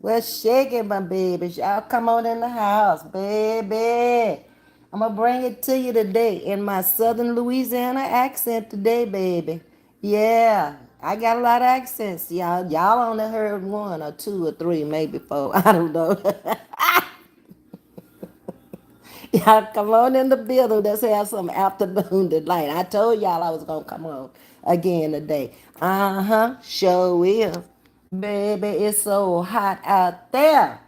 What's shaking, my babies? Y'all come on in the house, baby. I'm gonna bring it to you today in my Southern Louisiana accent today, baby. Yeah, I got a lot of accents. Y'all only heard one or two or three, maybe four. I don't know. Y'all come on in the building. Let's have some afternoon delight. I told y'all I was gonna come on again today. Sure will. Baby, it's so hot out there.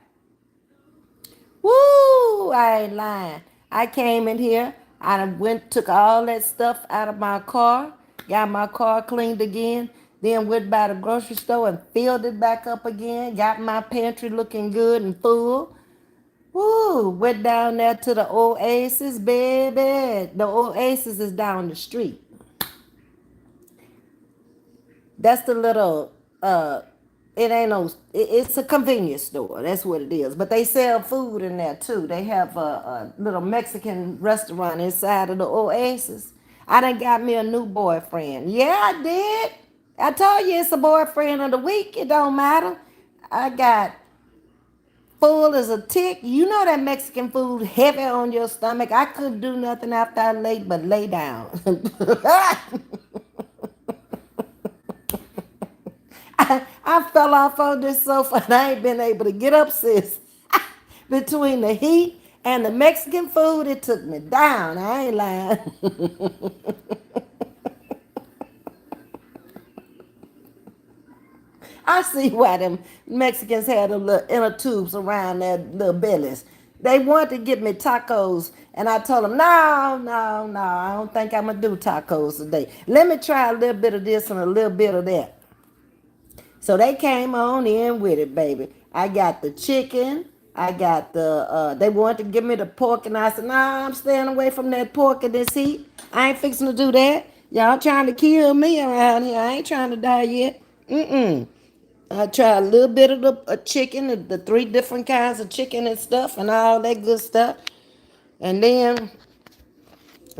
Woo! I ain't lying. I came in here. I went, took all that stuff out of my car, got my car cleaned again, then went by the grocery store and filled it back up again, got my pantry looking good and full. Woo! Went down there to the Oasis, baby. The Oasis is down the street. That's the little it ain't no it's a convenience store. That's what it is. But they sell food in there too. They have a little Mexican restaurant inside of the Oasis. I done got me a new boyfriend. Yeah, I did. I told you it's a boyfriend of the week. It don't matter. I got full as a tick. You know that Mexican food heavy on your stomach. I couldn't do nothing after I laid but lay down. I fell off on this sofa and I ain't been able to get up since. Between the heat and the Mexican food, it took me down. I ain't lying. I see why them Mexicans had them little inner tubes around their little bellies. They wanted to get me tacos, and I told them, no, no, no, I don't think I'm going to do tacos today. Let me try a little bit of this and a little bit of that. So they came on in with it, baby. I got the chicken. I got they wanted to give me the pork, and I said, nah, I'm staying away from that pork in this heat. I ain't fixing to do that. Y'all trying to kill me around here. I ain't trying to die yet. Mm-mm. I tried a little bit of the chicken, the three different kinds of chicken and stuff, and all that good stuff. And then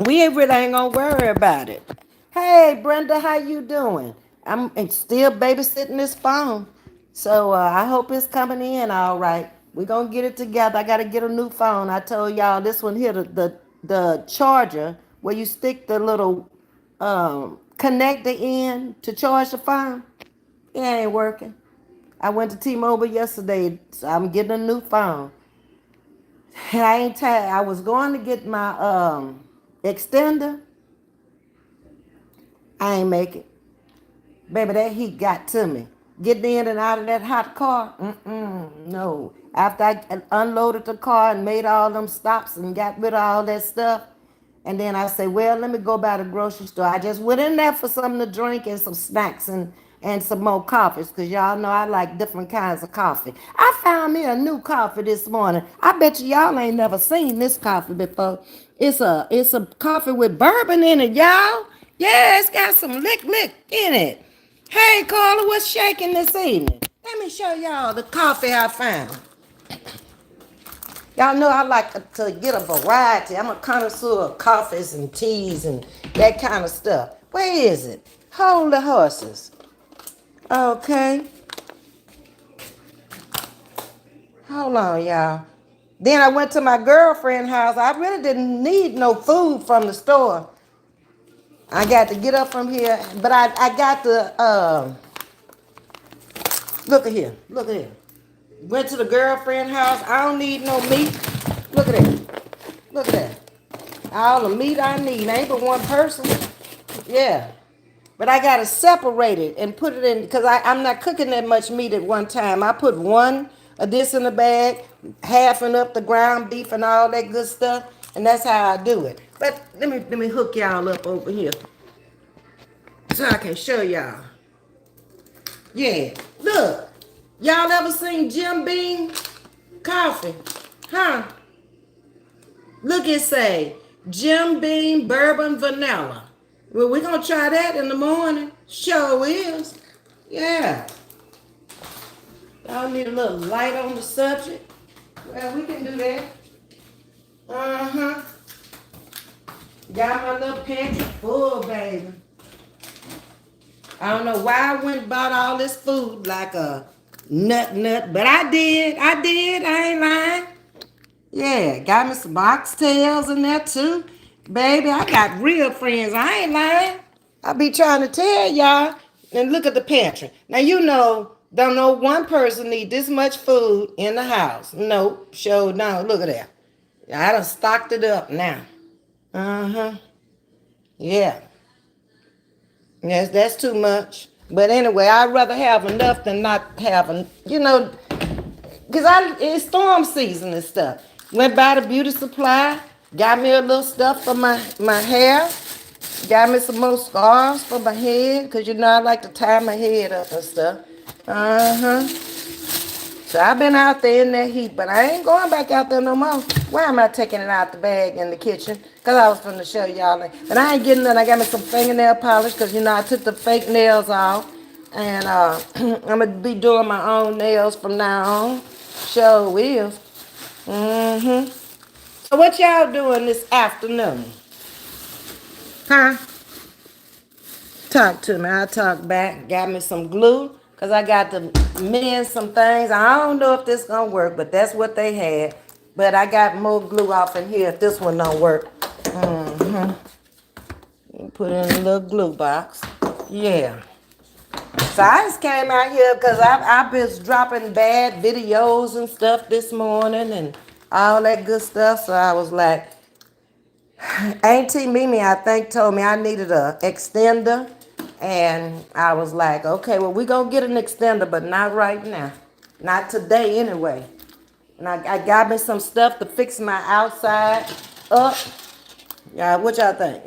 we ain't gonna worry about it. Hey, Brenda, how you doing? I'm still babysitting this phone, so I hope it's coming in all right. We gonna get it together. I gotta get a new phone. I told y'all this one here, the charger where you stick the little connector in to charge the phone. It ain't working. I went to T-Mobile yesterday, so I'm getting a new phone. I ain't tired. I was going to get my extender. I ain't make it. Baby, that heat got to me. Getting in and out of that hot car, no. After I unloaded the car and made all them stops and got rid of all that stuff, and then I say, well, let me go by the grocery store. I just went in there for something to drink and some snacks and some more coffees, because y'all know I like different kinds of coffee. I found me a new coffee this morning. I bet y'all ain't never seen this coffee before. It's a coffee with bourbon in it, y'all. Yeah, it's got some lick in it. Hey, Carla, what's shaking this evening? Let me show y'all the coffee I found. Y'all know I like to get a variety. I'm a connoisseur of coffees and teas and that kind of stuff. Where is it? Hold the horses. Okay. Hold on, y'all. Then I went to my girlfriend's house. I really didn't need no food from the store. I got to get up from here, but I got the look at here. Look at here. Went to the girlfriend house. I don't need no meat. Look at that. Look at that. All the meat I need. Ain't but one person. Yeah. But I gotta separate it and put it in because I'm not cooking that much meat at one time. I put one of this in the bag, halving up the ground beef and all that good stuff, and that's how I do it. But let me hook y'all up over here so I can show y'all. Yeah, look. Y'all ever seen Jim Beam coffee? Huh? Look, it say Jim Beam bourbon vanilla. Well, we're gonna try that in the morning. Sure is. Yeah. Y'all need a little light on the subject. Well, we can do that. Uh-huh. Got my little pantry full, baby. I don't know why I went and bought all this food like Nut. But I ain't lying. Yeah, got me some oxtails in there too. Baby, I got real friends. I ain't lying. I be trying to tell y'all. And look at the pantry. Now you know, don't know one person need this much food in the house. Nope, sure don't. Look at that. I done stocked it up now. Uh-huh. Yeah. Yes, that's too much. But anyway, I'd rather have enough than not having, because it's storm season and stuff. Went by the beauty supply, got me a little stuff for my hair, got me some more scarves for my head, because I like to tie my head up and stuff. Uh-huh. So I've been out there in that heat, but I ain't going back out there no more. Why am I taking it out the bag in the kitchen? Because I was going to show y'all. But I ain't getting none. I got me some fingernail polish because, I took the fake nails off. And I'm going to be doing my own nails from now on. Sure is. Mm-hmm. So what y'all doing this afternoon? Huh? Talk to me. I talk back. Got me some glue. Because I got to mend some things. I don't know if this going to work, but that's what they had. But I got more glue off in here if this one don't work. Put it in a little glue box. Yeah. So I just came out here because I've been dropping bad videos and stuff this morning and all that good stuff. So I was like, Auntie Mimi, I think, told me I needed a extender. And I was like, okay, well, we going to get an extender, but not right now. Not today anyway. And I got me some stuff to fix my outside up. Yeah, what y'all think?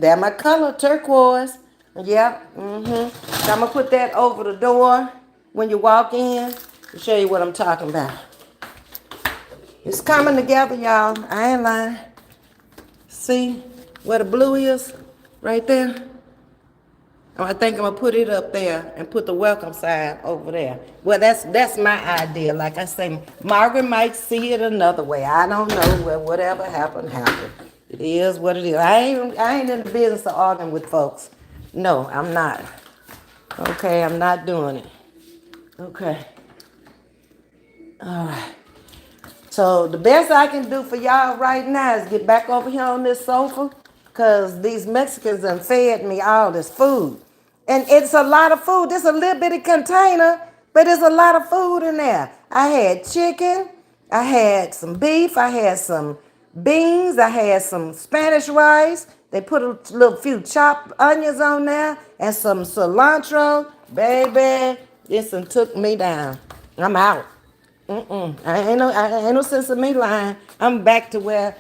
That my color, turquoise. Yep. So I'm gonna put that over the door when you walk in to show you what I'm talking about. It's coming together, y'all. I ain't lying. See where the blue is? Right there. I think I'm gonna put it up there and put the welcome sign over there. Well, that's my idea. Like I say, Margaret might see it another way. I don't know. Well, whatever happened, happened. It is what it is. I ain't in the business of arguing with folks. No, I'm not. Okay, I'm not doing it. Okay. All right. So the best I can do for y'all right now is get back over here on this sofa because these Mexicans done fed me all this food. And it's a lot of food. This is a little bitty container, but there's a lot of food in there. I had chicken, I had some beef, I had some beans, I had some Spanish rice. They put a little few chopped onions on there and some cilantro. Baby, this one took me down. I'm out. I ain't no sense of me lying. I'm back to where,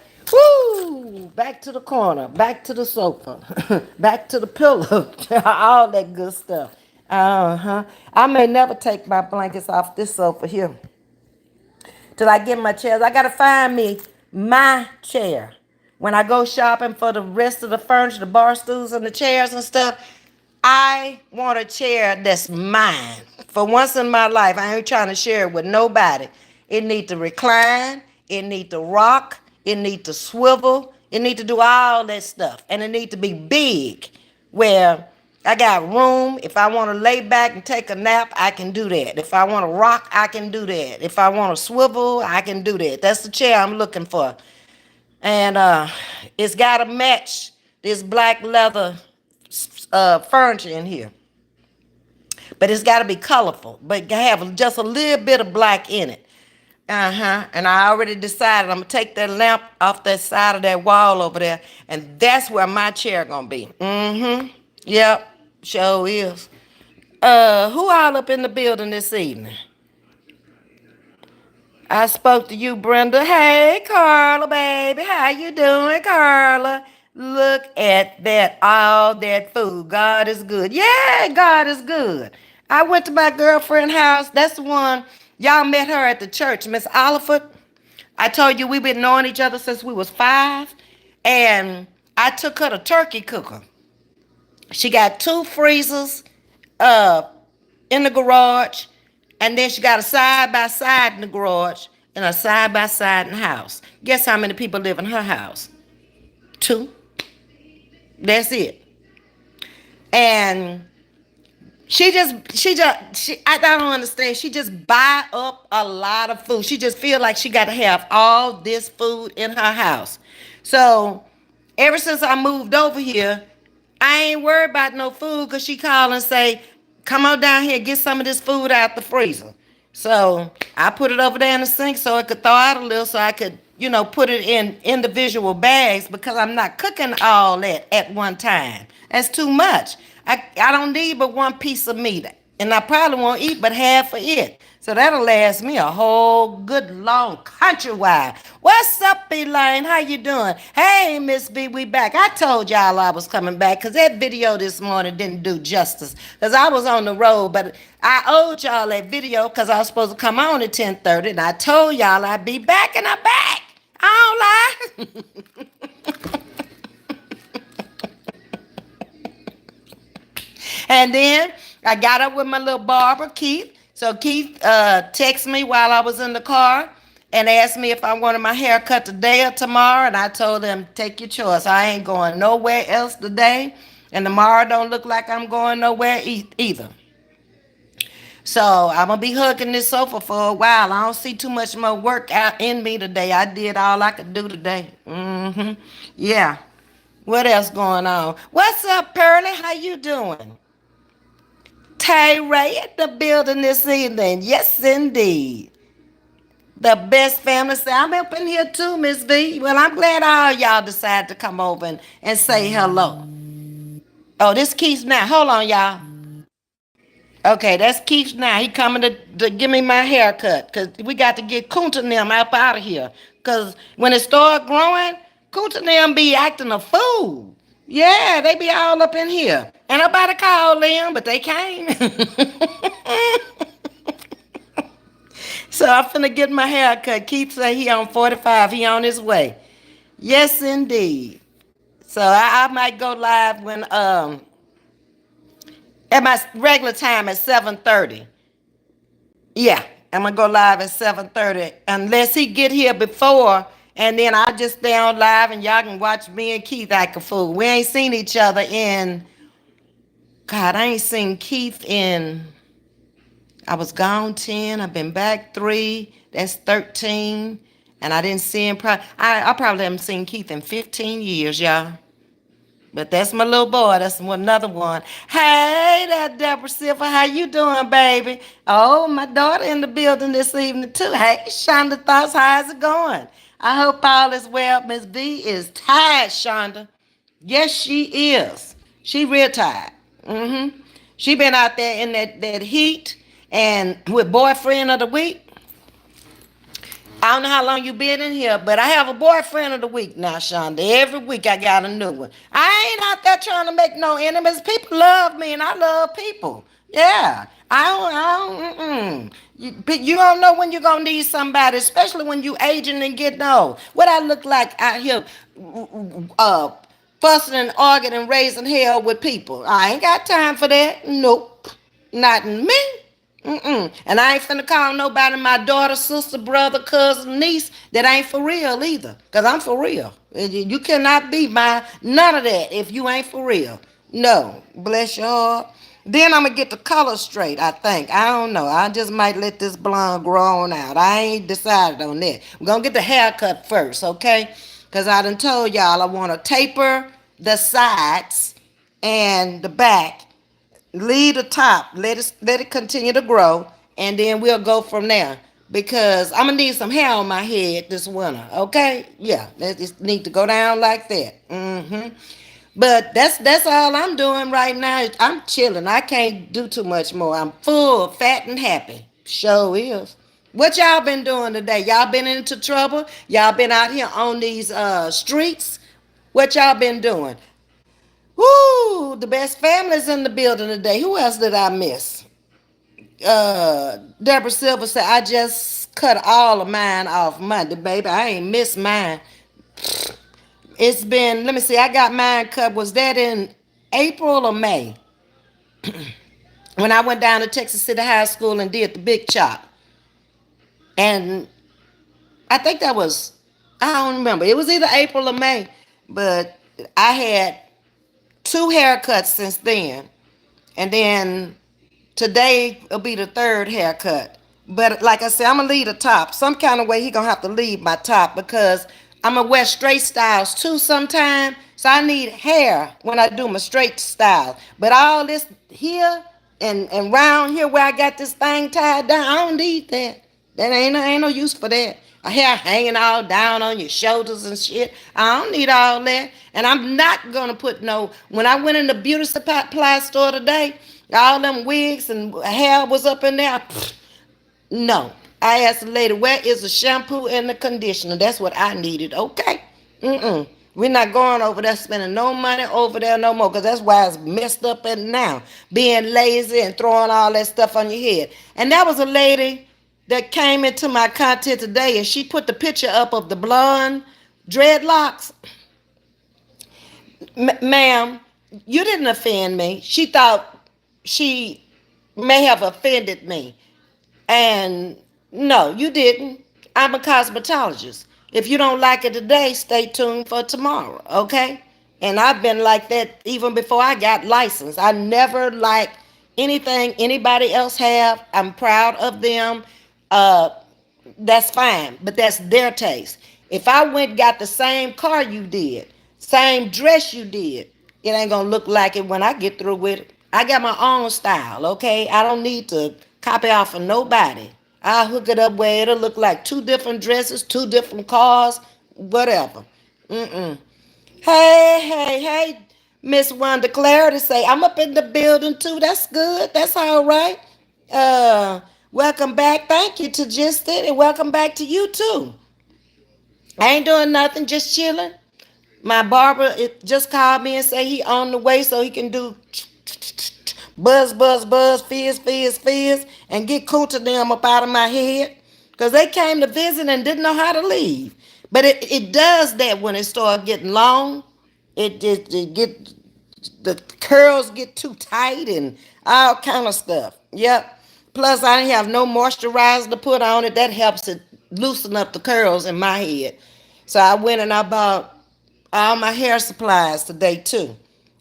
back to the corner, back to the sofa, back to the pillow, all that good stuff. Uh-huh. I may never take my blankets off this sofa here till I get my chairs. I gotta find me my chair. When I go shopping for the rest of the furniture, the bar stools and the chairs and stuff, I want a chair that's mine. For once in my life, I ain't trying to share it with nobody. It need to recline, it need to rock, it need to swivel, it need to do all that stuff. And it need to be big where I got room. If I want to lay back and take a nap, I can do that. If I want to rock, I can do that. If I want to swivel, I can do that. That's the chair I'm looking for. And it's got to match this black leather furniture in here. But it's got to be colorful, but have just a little bit of black in it. And I already decided I'm going to take that lamp off that side of that wall over there, and that's where my chair going to be. Yep, sure is. Who all up in the building this evening? I spoke to you, Brenda. Hey, Carla, baby. How you doing, Carla? Look at that, all that food. God is good. Yeah, God is good. I went to my girlfriend's house. That's the one, y'all met her at the church, Miss Oliver. I told you we've been knowing each other since we was 5. And I took her to turkey cooker. She got 2 freezers uh, in the garage, and then she got a side by side in the garage and a side by side in the house. Guess how many people live in her house? 2. That's it. And I don't understand. She just buy up a lot of food. She just feel like she got to have all this food in her house. So ever since I moved over here, I ain't worried about no food because she call and say, come on down here, get some of this food out the freezer. So I put it over there in the sink so it could thaw out a little so I could, put it in individual bags because I'm not cooking all that at one time. That's too much. I don't need but one piece of meat. And I probably won't eat but half of it. So that'll last me a whole good long country while. What's up, Elaine? How you doing? Hey, Ms.V, we back. I told y'all I was coming back because that video this morning didn't do justice. Because I was on the road, but I owed y'all that video because I was supposed to come on at 10:30, and I told y'all I'd be back, and I'm back. I don't lie. And then I got up with my little barber, Keith. So Keith texted me while I was in the car and asked me if I wanted my hair cut today or tomorrow. And I told him, take your choice. I ain't going nowhere else today. And tomorrow don't look like I'm going nowhere either. So I'm going to be hugging this sofa for a while. I don't see too much more work out in me today. I did all I could do today. Yeah. What else going on? What's up, Pearlie? How you doing? Tay Ray at the building this evening. Yes, indeed. The best family. Say, I'm up in here too, Miss V. Well, I'm glad all y'all decided to come over and say hello. Oh, this Keith now. Hold on, y'all. Okay, that's Keith now. He coming to give me my haircut. Because we got to get Kunta and them up out of here. Because when it start growing, Kunta and them be acting a fool. Yeah, they be all up in here. And nobody called them, but they came. So I'm finna get my hair cut. Keith say he on 45. He on his way. Yes, indeed. So I might go live when at my regular time at 7:30. Yeah, I'm gonna go live at 7:30 unless he get here before, and then I'll just stay on live and y'all can watch me and Keith act a fool. We ain't seen each other in God. I ain't seen Keith in. I was gone 10. I've been back 3. That's 13. And I didn't see him. I probably haven't seen Keith in 15 years, y'all. But that's my little boy. That's another one. Hey, that Deborah Silver. How you doing, baby? Oh, my daughter in the building this evening, too. Hey, Shonda Thoughts. How's it going? I hope all is well. Miss V is tired, Shonda. Yes, she is. She real tired. She been out there in that heat and with boyfriend of the week. I don't know how long you been in here, but I have a boyfriend of the week now, Shonda. Every week I got a new one. I ain't out there trying to make no enemies. People love me and I love people. Yeah. You don't know when you're going to need somebody, especially when you aging and getting old. What I look like out here uh, fussing and arguing and raising hell with people. I ain't got time for that. Nope. Not me. And I ain't finna call nobody my daughter, sister, brother, cousin, niece that ain't for real either. Because I'm for real. You cannot be my none of that if you ain't for real. No. Bless your heart. Then I'm going to get the color straight, I think. I don't know. I just might let this blonde grow on out. I ain't decided on that. We're going to get the haircut first, okay? Because I done told y'all I want to taper the sides and the back. Leave the top, let it continue to grow, and then we'll go from there. Because I'm gonna need some hair on my head this winter. Okay, yeah, that just need to go down like that. But that's all I'm doing right now. I'm chilling. I can't do too much more. I'm full, fat, and happy. Sure is. What y'all been doing today? Y'all been into trouble? Y'all been out here on these streets? What y'all been doing? Woo! The best family's in the building today. Who else did I miss? Deborah Silver said, I just cut all of mine off Monday, baby. I ain't missed mine. It's been, let me see, I got mine cut. Was that in April or May? When I went down to Texas City High School and did the big chop. And I think that was, I don't remember. It was either April or May. But I had 2 haircuts since then. And then Today will be the third haircut. But like I said, I'm gonna leave the top. Some kind of way he gonna have to leave my top because I'm gonna wear straight styles too sometime. So I need hair when I do my straight style. But all this here and round here where I got this thing tied down, I don't need that. That ain't no use for that. A hair hanging all down on your shoulders and shit. I don't need all that. And I'm not gonna put no. When I went in the beauty supply store today, all them wigs and hair was up in there. No. I asked the lady, where is the shampoo and the conditioner? That's what I needed. Okay. Mm-mm. We're not going over there spending no money over there no more because that's why it's messed up and now. Being lazy and throwing all that stuff on your head. And that was a lady that came into my content today and she put the picture up of the blonde dreadlocks. Ma'am, you didn't offend me. She thought she may have offended me. And no, you didn't. I'm a cosmetologist. If you don't like it today, stay tuned for tomorrow, okay? And I've been like that even before I got licensed. I never liked anything anybody else have. I'm proud of them. Uh, that's fine, but that's their taste. If I went and got the same car you did, same dress you did, it ain't gonna look like it when I get through with it. I got my own style, okay? I don't need to copy off of nobody. I'll hook it up where it'll look like two different dresses, two different cars, whatever. Mm-mm. Hey, Miss Wanda Clarity say, I'm up in the building too. That's good. That's all right. Uh, welcome back. Thank you to Just It, and welcome back to you too. I ain't doing nothing, just chilling. My barber just called me and say he on the way so he can do buzz, buzz, buzz, fizz, and get Kunta them up out of my head. Because they came to visit and didn't know how to leave. But it does that when it starts getting long. It get the curls get too tight and all kind of stuff. Yep. Plus I didn't have no moisturizer to put on it. That helps it loosen up the curls in my head. So I went and I bought all my hair supplies today too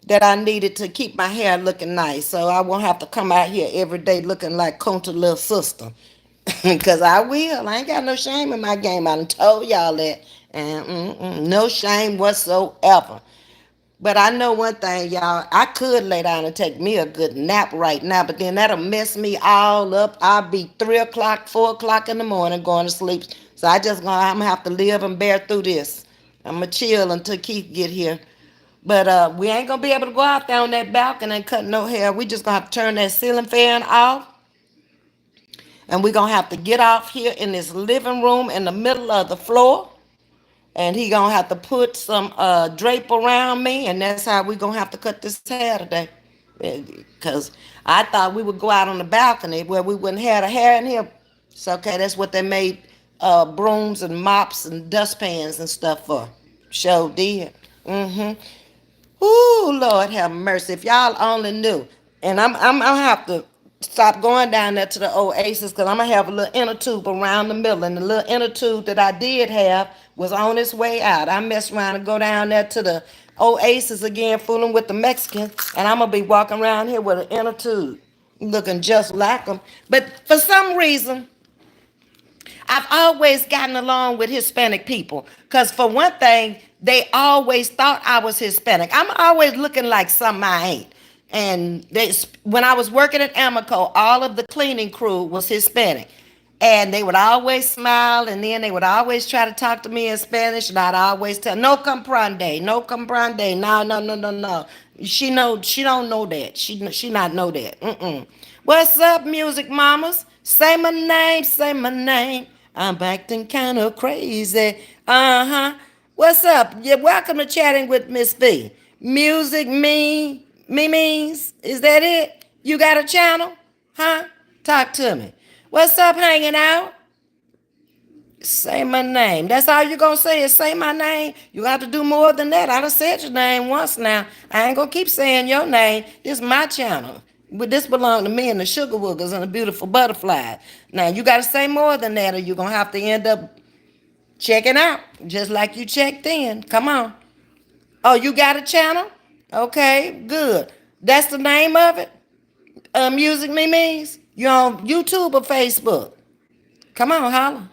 that I needed to keep my hair looking nice. So I won't have to come out here every day looking like Kunta little sister. Because I will. I ain't got no shame in my game. I done told y'all that. And no shame whatsoever. But I know one thing, y'all. I could lay down and take me a good nap right now, but then that'll mess me all up. I'll be 3 o'clock, 4 o'clock in the morning going to sleep. So I'm gonna have to live and bear through this. I'm gonna chill until Keith get here. But we ain't gonna be able to go out there on that balcony and cut no hair. We just gonna have to turn that ceiling fan off. And we're gonna have to get off here in this living room in the middle of the floor. And he gonna have to put some drape around me, and that's how we gonna have to cut this hair today. Because I thought we would go out on the balcony where we wouldn't have the hair in here. It's okay. That's what they made brooms and mops and dustpans and stuff for. Sure did. Mm-hmm. Ooh, Lord have mercy. If y'all only knew. And I'm gonna have to stop going down there to the Oasis because I'm gonna have a little inner tube around the middle. And the little inner tube that I did have was on its way out. I messed around and go down there to the Oasis again, fooling with the Mexicans. And I'm gonna be walking around here with an inner tube. Looking just like them. But for some reason, I've always gotten along with Hispanic people because, for one thing, they always thought I was Hispanic. I'm always looking like something I ain't. And when I was working at Amoco, all of the cleaning crew was Hispanic. And they would always smile, and then they would always try to talk to me in Spanish, and I'd always tell, no comprende, no comprende, no. She don't know that. She not know that. What's up, music mamas? Say my name, say my name. I'm acting kind of crazy. Uh-huh. What's up? Yeah, welcome to Chatting with Ms.V. Music means, is that it? You got a channel? Huh? Talk to me. What's up, hanging out? Say my name. That's all you're going to say is say my name. You have to do more than that. I done said your name once now. I ain't going to keep saying your name. This is my channel. But this belong to me and the Sugar Woogers and the Beautiful Butterfly. Now, you got to say more than that or you're going to have to end up checking out just like you checked in. Come on. Oh, you got a channel? Okay, good. That's the name of it? Music me means you on YouTube or Facebook? Come on, holla.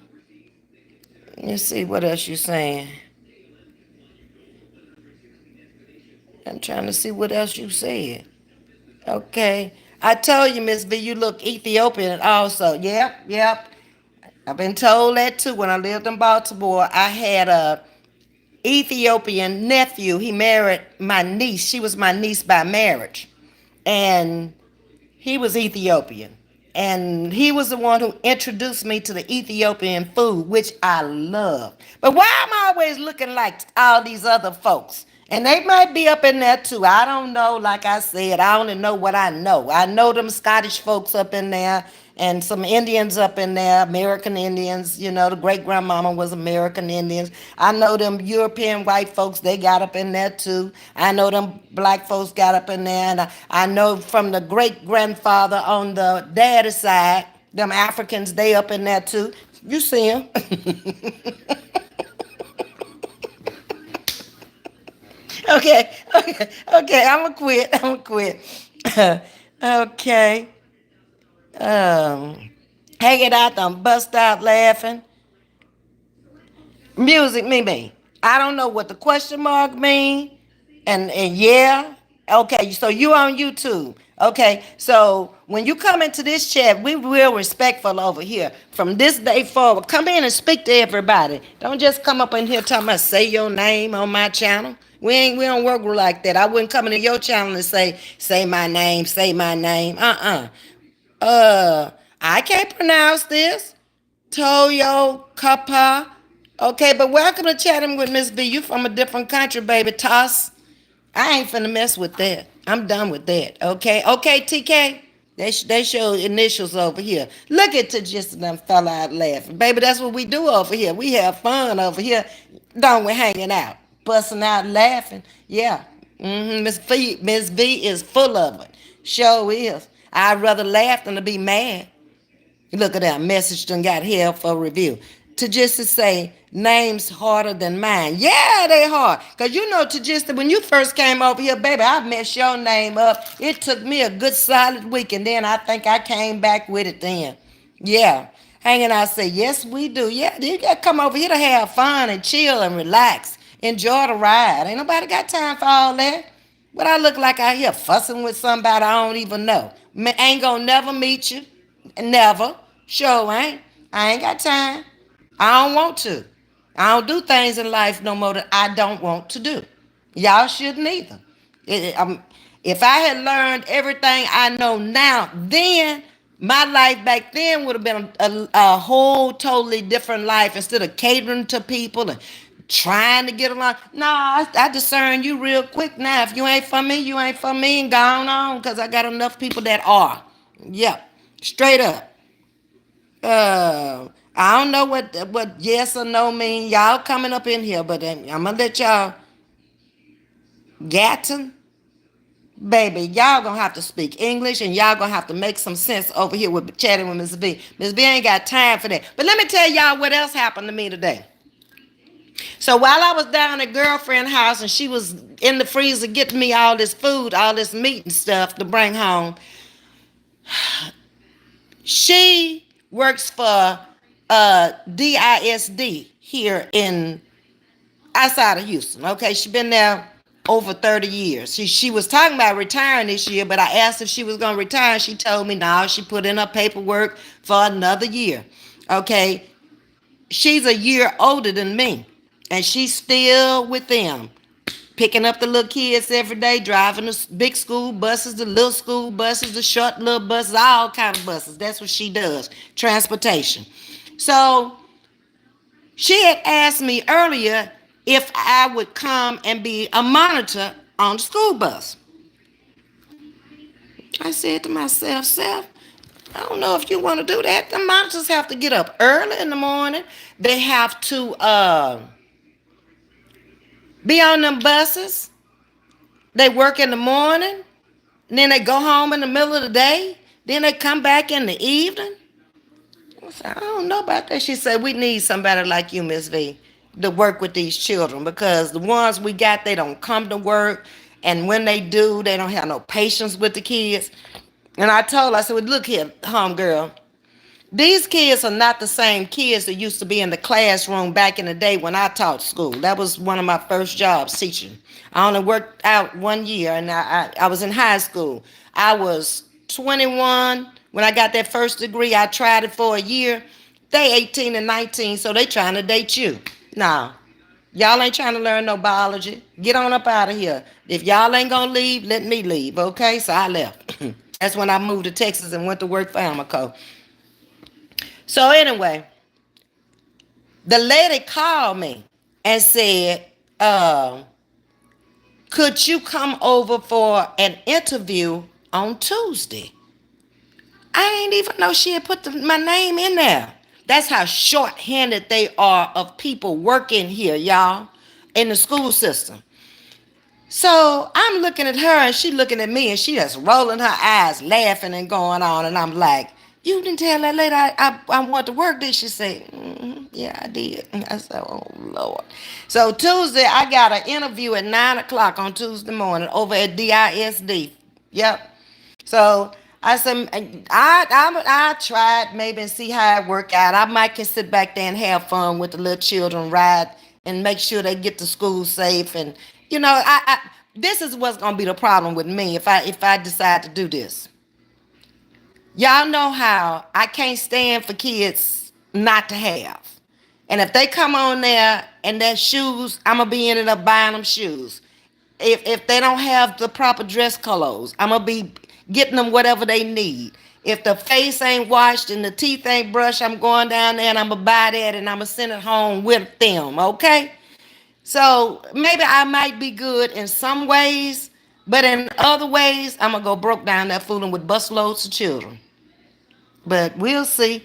Let's see what else you saying. I'm trying to see what else you said. Okay. I told you, Miss V, you look Ethiopian also. Yep, yep. I've been told that too. When I lived in Baltimore, I had a Ethiopian nephew. He married my niece. She was my niece by marriage. And he was Ethiopian. And he was the one who introduced me to the Ethiopian food, which I love. But why am I always looking like all these other folks? And they might be up in there too. I don't know. Like I said, I only know what I know. I know them Scottish folks up in there and some Indians up in there, American Indians. You know, the great grandmama was American Indians. I know them European white folks, they got up in there too. I know them black folks got up in there. And I know from the great grandfather on the daddy side, them Africans, they up in there too. You see them. Okay, okay, okay. I'm gonna quit. I'm gonna quit. Okay. Um, hanging out, them bust out laughing. Music, me. I don't know what the question mark mean. And yeah. Okay, so you on YouTube. Okay, so when you come into this chat, we real respectful over here. From this day forward, come in and speak to everybody. Don't just come up in here talking about say your name on my channel. We don't work like that. I wouldn't come into your channel and say my name, say my name. I can't pronounce this. Toyo Kappa. Okay, but welcome to chatting with Ms.V. You from a different country, baby. Toss. I ain't finna mess with that. I'm done with that. Okay, okay, TK. They show initials over here. Look at to just them fella out laughing, baby. That's what we do over here. We have fun over here, don't we? Hanging out, busting out, laughing. Yeah. Miss V is full of it. Sure is. I'd rather laugh than to be mad. Look at that message done got here for review. To just to say names harder than mine. Yeah, they hard. Cause you know to just when you first came over here, baby, I messed your name up. It took me a good solid week, and then I think I came back with it then. Yeah. Hanging out say, yes, we do. Yeah, you gotta come over here to have fun and chill and relax. Enjoy the ride. Ain't nobody got time for all that. What I look like out here fussing with somebody I don't even know. Ain't gonna never meet you. Never. Sure ain't. I ain't got time. I don't want to. I don't do things in life no more that I don't want to do. Y'all shouldn't either. If I had learned everything I know now, then my life back then would have been a whole totally different life instead of catering to people and trying to get along. No, I discern you real quick now. If you ain't for me, you ain't for me, and gone on because I got enough people that are. Yep, straight up. I don't know what yes or no mean. Y'all coming up in here, but I'm gonna let y'all Gatton, baby. Y'all gonna have to speak English, and y'all gonna have to make some sense over here with chatting with Ms. V. Ms. V ain't got time for that. But let me tell y'all what else happened to me today. So while I was down at girlfriend house and she was in the freezer getting me all this food, all this meat and stuff to bring home, she works for DISD here in outside of Houston. Okay, she been there over 30 years. She was talking about retiring this year, but I asked if she was gonna retire. She told me no, she put in her paperwork for another year. Okay, she's a year older than me, and she's still with them picking up the little kids every day, driving the big school buses, the little school buses, the short little buses, all kind of buses. That's what she does, transportation. So she had asked me earlier if I would come and be a monitor on the school bus. I said to myself, Seth, I don't know if you want to do that. The monitors have to get up early in the morning. They have to be on them buses. They work in the morning. And then they go home in the middle of the day. Then they come back in the evening. I said, I don't know about that. She said, we need somebody like you, Miss V, to work with these children because the ones we got, they don't come to work. And when they do, they don't have no patience with the kids. And I told her, I said, well, look here, homegirl. These kids are not the same kids that used to be in the classroom back in the day when I taught school. That was one of my first jobs, teaching. I only worked out 1 year, and I was in high school. I was 21 when I got that first degree. I tried it for a year. They 18 and 19, so they trying to date you. Nah, y'all ain't trying to learn no biology. Get on up out of here. If y'all ain't gonna leave, let me leave, okay? So I left. That's when I moved to Texas and went to work for Amoco. So anyway, the lady called me and said, could you come over for an interview on Tuesday? I ain't even know she had put my name in there. That's how short-handed they are of people working here, y'all, in the school system. So I'm looking at her and she looking at me and she just rolling her eyes, laughing and going on. And I'm like, you didn't tell that lady I want to work, did she? Say, yeah, I did. And I said, oh, Lord. So Tuesday, I got an interview at 9 o'clock on Tuesday morning over at DISD. Yep. So I said, I tried maybe and see how it work out. I might can sit back there and have fun with the little children, ride and make sure they get to school safe. And this is what's gonna be the problem with me if I decide to do this. Y'all know how I can't stand for kids not to have. And if they come on there and their shoes, I'm gonna be ending up buying them shoes. If they don't have the proper dress clothes, I'm gonna be getting them whatever they need. If the face ain't washed and the teeth ain't brushed, I'm going down there and I'm gonna buy that and I'm gonna send it home with them, okay? So maybe I might be good in some ways, but in other ways, I'm gonna go broke down there fooling with busloads of children. But we'll see.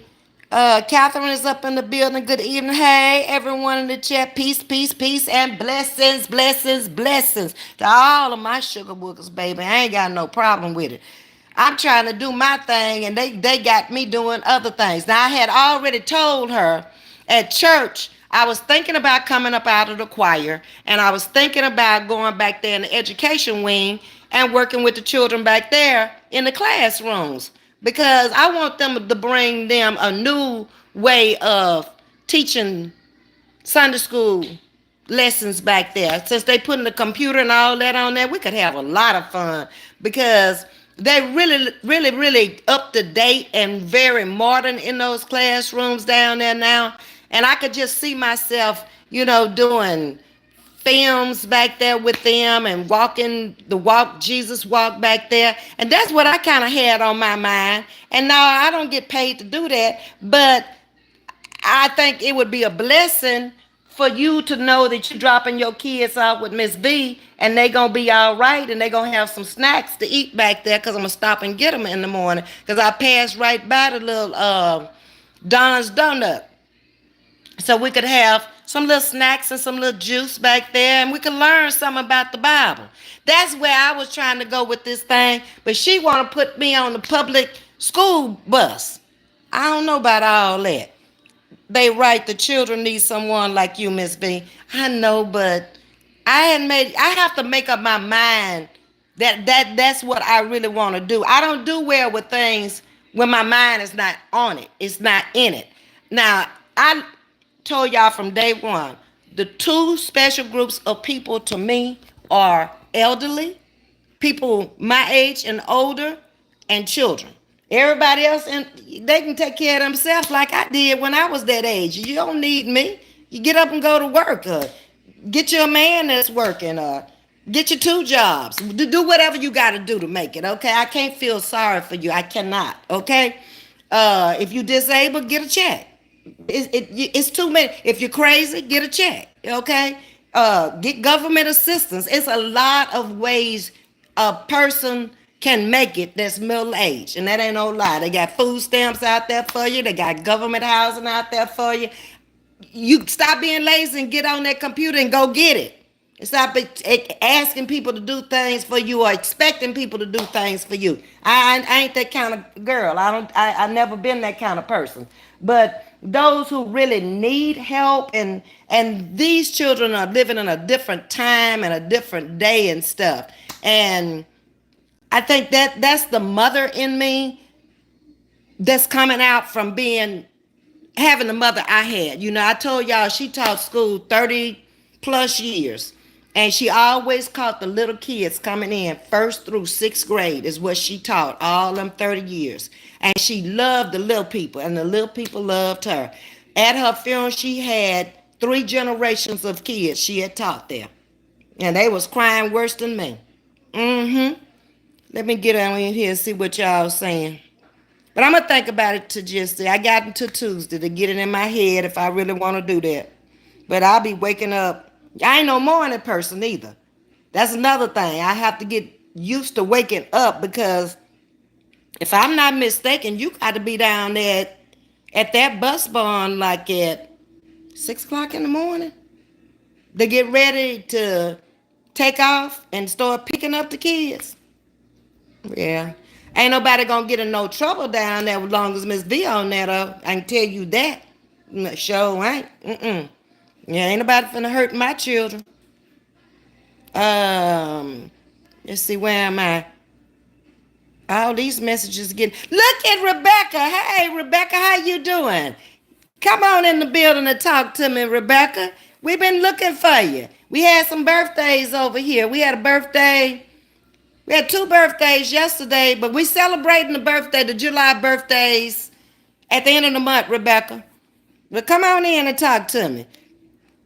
Catherine is up in the building. Good evening. Hey, everyone in the chat. Peace, peace, peace, and blessings, blessings, blessings to all of my sugar bookers, baby. I ain't got no problem with it. I'm trying to do my thing, and they got me doing other things. Now, I had already told her at church I was thinking about coming up out of the choir, and I was thinking about going back there in the education wing and working with the children back there in the classrooms because I want them to bring them a new way of teaching Sunday school lessons back there. Since they putting the computer and all that on there, we could have a lot of fun because they really, really, really up to date and very modern in those classrooms down there now. And I could just see myself, doing films back there with them and walking the walk Jesus walk back there. And that's what I kind of had on my mind. And now I don't get paid to do that, but I think it would be a blessing for you to know that you're dropping your kids off with Ms.V and they gonna be all right and they gonna have some snacks to eat back there because I'm gonna stop and get them in the morning because I passed right by the little Donna's Donut. So we could have some little snacks and some little juice back there and we could learn something about the Bible. That's where I was trying to go with this thing, but she want to put me on the public school bus. I don't know about all that. They write the children need someone like you, Miss V. I know, but I have to make up my mind that's what I really want to do. I don't do well with things when my mind is not on it. It's not in it. Now, I told y'all from day one, the two special groups of people to me are elderly, people my age and older, and children. Everybody else, and they can take care of themselves like I did when I was that age. You don't need me. You get up and go to work. Get you a man that's working. Get you two jobs. Do whatever you got to do to make it. Okay, I can't feel sorry for you. I cannot. Okay, if you disabled, get a check. It's too many. If you're crazy, get a check. Okay, get government assistance. It's a lot of ways a person can make it that's middle aged, and that ain't no lie. They got food stamps out there for you. They got government housing out there for you. You stop being lazy and get on that computer and go get it. Stop asking people to do things for you or expecting people to do things for you. I ain't that kind of girl. I never been that kind of person. But those who really need help and these children are living in a different time and a different day and stuff. And I think that's the mother in me that's coming out from being having the mother I had. I told y'all she taught school 30 plus years. And she always caught the little kids coming in first through sixth grade is what she taught all them 30 years. And she loved the little people and the little people loved her. At her funeral, she had 3 generations of kids she had taught there. And they was crying worse than me. Mm-hmm. Let me get on in here and see what y'all saying. But I'm going to think about it to just say, I got until Tuesday to get it in my head if I really want to do that. But I'll be waking up. I ain't no morning person either. That's another thing. I have to get used to waking up because if I'm not mistaken, you got to be down there at that bus barn like at 6 o'clock in the morning to get ready to take off and start picking up the kids. Yeah. Ain't nobody gonna get in no trouble down there as long as Ms.V on there though. I can tell you that. Sure ain't. Mm-mm. Yeah, ain't nobody finna hurt my children. Um, let's see, where am I? All these messages again. Look at Rebecca. Hey, Rebecca, how you doing? Come on in the building and talk to me, Rebecca. We've been looking for you. We had some birthdays over here. We had a birthday. We had 2 birthdays yesterday, but we celebrating the July birthdays at the end of the month, Rebecca. But come on in and talk to me.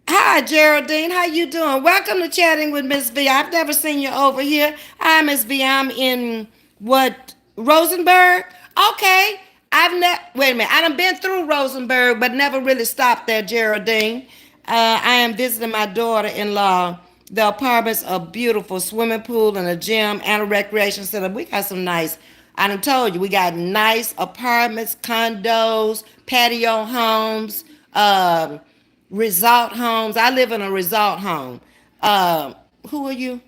Hi, Geraldine. How you doing? Welcome to Chatting with Ms.V. I've never seen you over here. Hi, Ms.V. I'm in Rosenberg? Okay. Wait a minute. I done been through Rosenberg, but never really stopped there, Geraldine. I am visiting my daughter-in-law. The apartments are beautiful. Swimming pool and a gym and a recreation center. We got some nice, I done told you, we got nice apartments, condos, patio homes, resort homes. I live in a resort home. Who are you?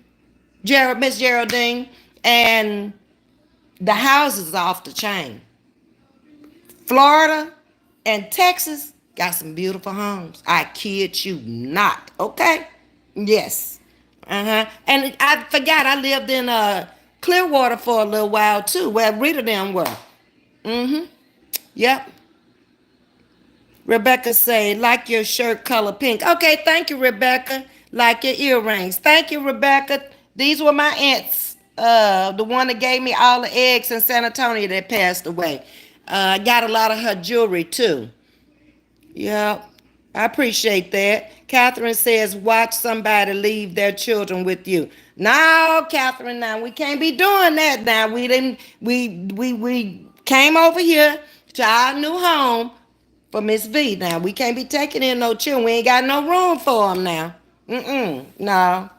Miss Geraldine. And the houses are off the chain. Florida and Texas got some beautiful homes. I kid you not. Okay? Yes. And I forgot I lived in Clearwater for a little while too, where Rita them were. Mm-hmm. Yep. Rebecca say, like your shirt color pink. Okay, thank you, Rebecca. Like your earrings. Thank you, Rebecca. These were my aunts. The one that gave me all the eggs in San Antonio that passed away. I got a lot of her jewelry too. Yeah, I appreciate that. Catherine says, watch somebody leave their children with you. No, Catherine, now we can't be doing that now. We didn't we came over here to our new home for Ms.V. Now we can't be taking in no children. We ain't got no room for them now. No.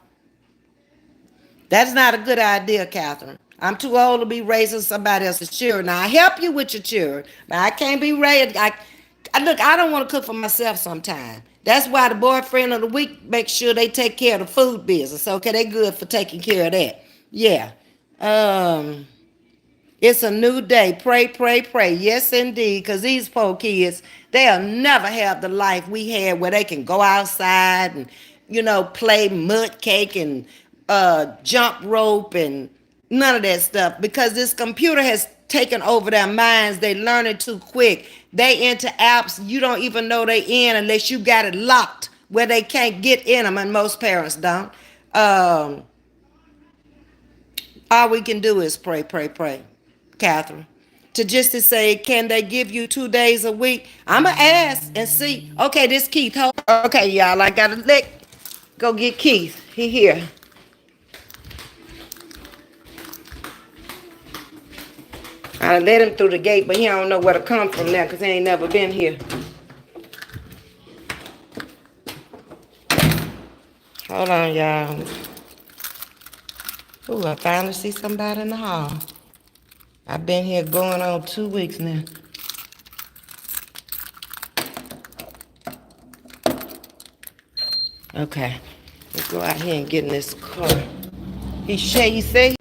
That's not a good idea, Catherine. I'm too old to be raising somebody else's children. Now, I help you with your children, but I can't be raised. Look, I don't want to cook for myself sometimes. That's why the boyfriend of the week makes sure they take care of the food business. Okay, they good for taking care of that. Yeah. Um, it's a new day. Pray, pray, pray. Yes, indeed. Because these poor kids, they'll never have the life we had where they can go outside and, play mud cake and jump rope and none of that stuff. Because this computer has taken over their minds. They learn it too quick. They into apps you don't even know they in unless you got it locked where they can't get in them, and most parents don't. All we can do is pray, pray, pray. Catherine. To say, can they give you 2 days a week? I'ma ask and see. Okay, this Keith. Okay, y'all, I gotta go get Keith. He here. I let him through the gate, but he don't know where to come from now because he ain't never been here. Hold on, y'all. Ooh, I finally see somebody in the hall. I've been here going on 2 weeks now. Okay, let's go out here and get in this car. He say,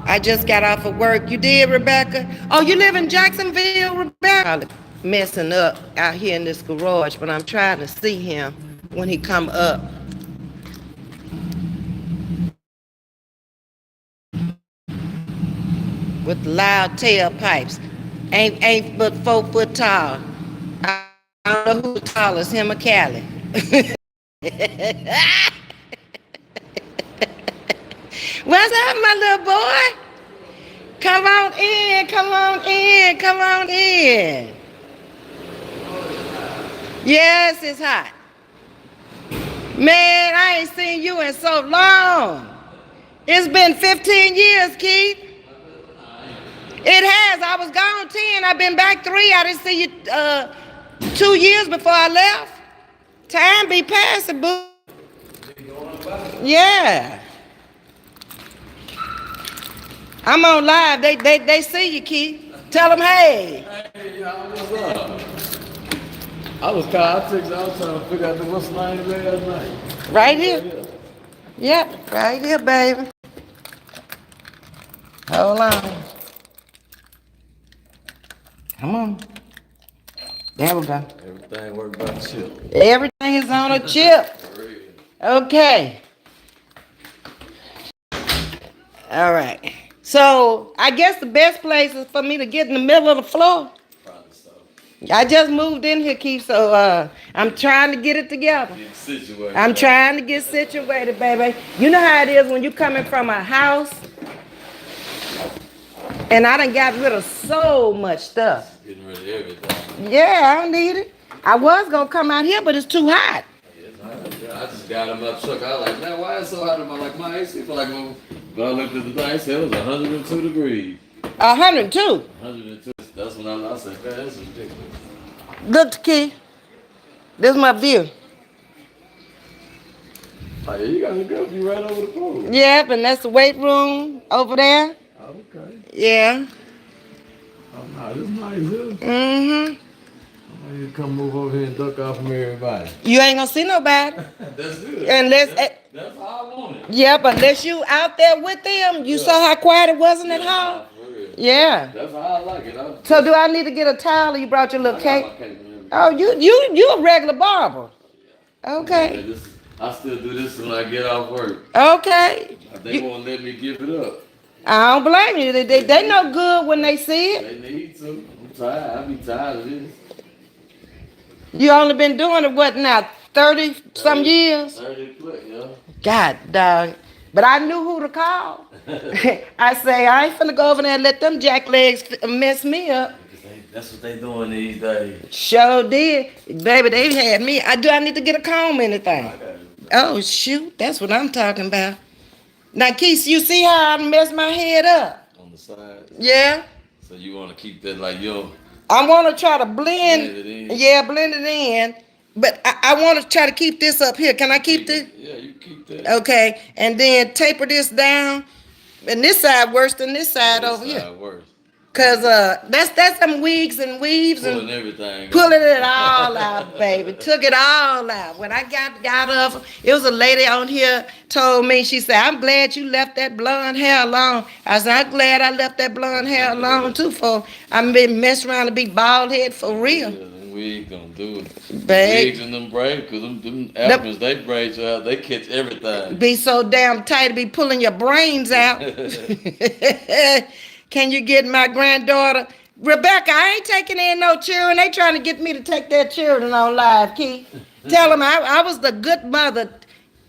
I just got off of work. You did, Rebecca? Oh, you live in Jacksonville, Rebecca? Messing up out here in this garage, but I'm trying to see him when he come up. with loud tailpipes. Ain't but 4 foot tall. I don't know who the tallest, him or Callie. What's up, my little boy? Come on in, come on in, come on in. Yes, it's hot. Man, I ain't seen you in so long. It's been 15 years, Keith. It has. I was gone 10. I've been back 3. I didn't see you 2 years before I left. Time be passing, boo. Yeah. I'm on live. They see you, Keith. Tell them, hey. Hey, y'all, what's up? I was trying to figure out what's the name last night. Right here. Yep, right here, baby. Hold on. Come on. There we go. Everything worked by the chip. Everything is on a chip. Okay. All right. So I guess the best place is for me to get in the middle of the floor. Probably so. I just moved in here, Keith, so I'm trying to get it together. Get situated. I'm trying to get situated, baby. You know how it is when you're coming from a house, and I done got rid of so much stuff. Getting rid of everything. Yeah, I don't need it. I was gonna come out here, but it's too hot. I just got in my truck. I was like, man, why is it so hot? I'm like, my AC feel like, but I looked at the thing, it said it was 102 degrees. 102. 102. That's when I said, man, this is ridiculous. Look, Key. This is my view. Oh, yeah, you got to go. You right over the pool. Yep, and that's the weight room over there. Okay. Yeah. Oh, no, this is nice, here. Mm-hmm. You come move over here and duck off from everybody. You ain't gonna see nobody. That's good. Unless that's how I want it. Yep, unless you out there with them. You saw how quiet it wasn't at home. Yeah. That's how I like it. So do I need to get a towel or you brought your little cake? Oh, you a regular barber. Okay. Yeah, I still do this when I get off work. Okay. They won't let me give it up. I don't blame you. They know good when they see it. They need to. I'm tired. I be tired of this. You only been doing it, what now, 30 some years? 30 plus, yeah. God, dog. But I knew who to call. I say, I ain't finna go over there and let them jacklegs mess me up. That's what they doing these days. Sure did. Baby, they had me. Do I need to get a comb or anything? Oh, shoot. That's what I'm talking about. Now, Keith, you see how I messed my head up? On the side? Yeah. So you want to keep that like, yo. I want to try to blend it in. Yeah, blend it in. But I want to try to keep this up here. Can I keep this? Yeah, you keep that. Okay. And then taper this down. And this side worse than this side over here. This side worse. Cause that's some wigs and weaves pulling everything. Pulling it all out, baby. Took it all out. When I got up, it was a lady on here told me, she said, I'm glad you left that blonde hair alone. I said, I'm glad I left that blonde hair alone too, for I've been messing around to be bald head for real. Yeah, them wigs gonna do it. Babe. Wigs and them braids, cause them Africans, they braids out, they catch everything. Be so damn tight to be pulling your brains out. Can you get my granddaughter? Rebecca, I ain't taking in no children. They trying to get me to take their children on live, Keith. Tell them I was the good mother.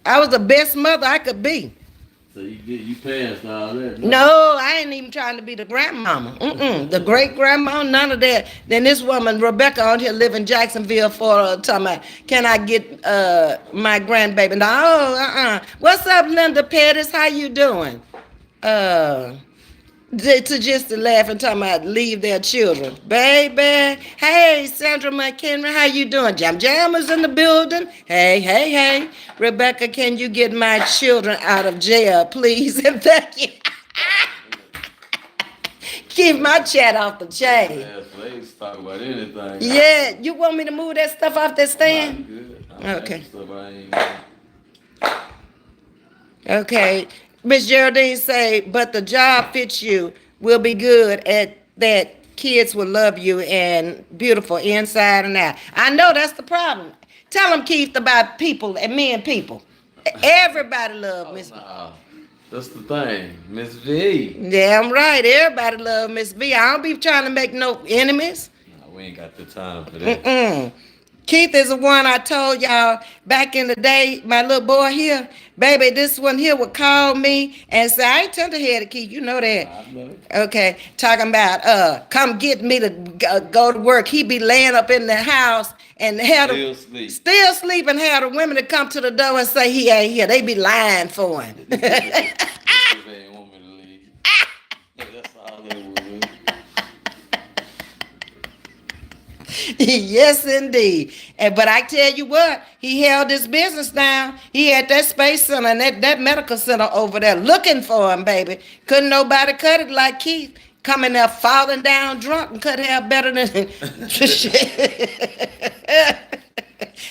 I was the best mother I could be. So you passed all that? No, I ain't even trying to be the grandmama. The great grandma, none of that. Then this woman, Rebecca, out here live in Jacksonville for talking about, can I get my grandbaby? No, What's up, Linda Pettis? How you doing? To just to laugh and talking about leave their children. Baby. Hey, Sandra McHenry, how you doing? Jam is in the building. Hey. Rebecca, can you get my children out of jail, please? And thank you. Keep my chat off the chain. Let's talk about anything. Yeah, you want me to move that stuff off that stand? Good. Okay. Miss Geraldine say, but the job fits you, will be good at that. Kids will love you and beautiful inside and out. I know that's the problem. Tell them, Keith, about people and me and people. Everybody love Miss. That's the thing, Miss V. Yeah, I'm right. Everybody love Ms.V. I don't be trying to make no enemies. Nah, we ain't got the time for that. Mm-mm. Keith is the one I told y'all back in the day, my little boy here. Baby, this one here would call me and say, I ain't tenderheaded, Keith, you know that. I know. Okay, talking about come get me to go to work. He be laying up in the house and had Still sleep. still sleep and have the women to come to the door and say he ain't here. They be lying for him. They ain't want me to leave. That's all they was. Yes, indeed. But I tell you what, he held his business down. He had that space center and that medical center over there looking for him, baby. Couldn't nobody cut it like Keith. Coming there falling down drunk and cut hair better than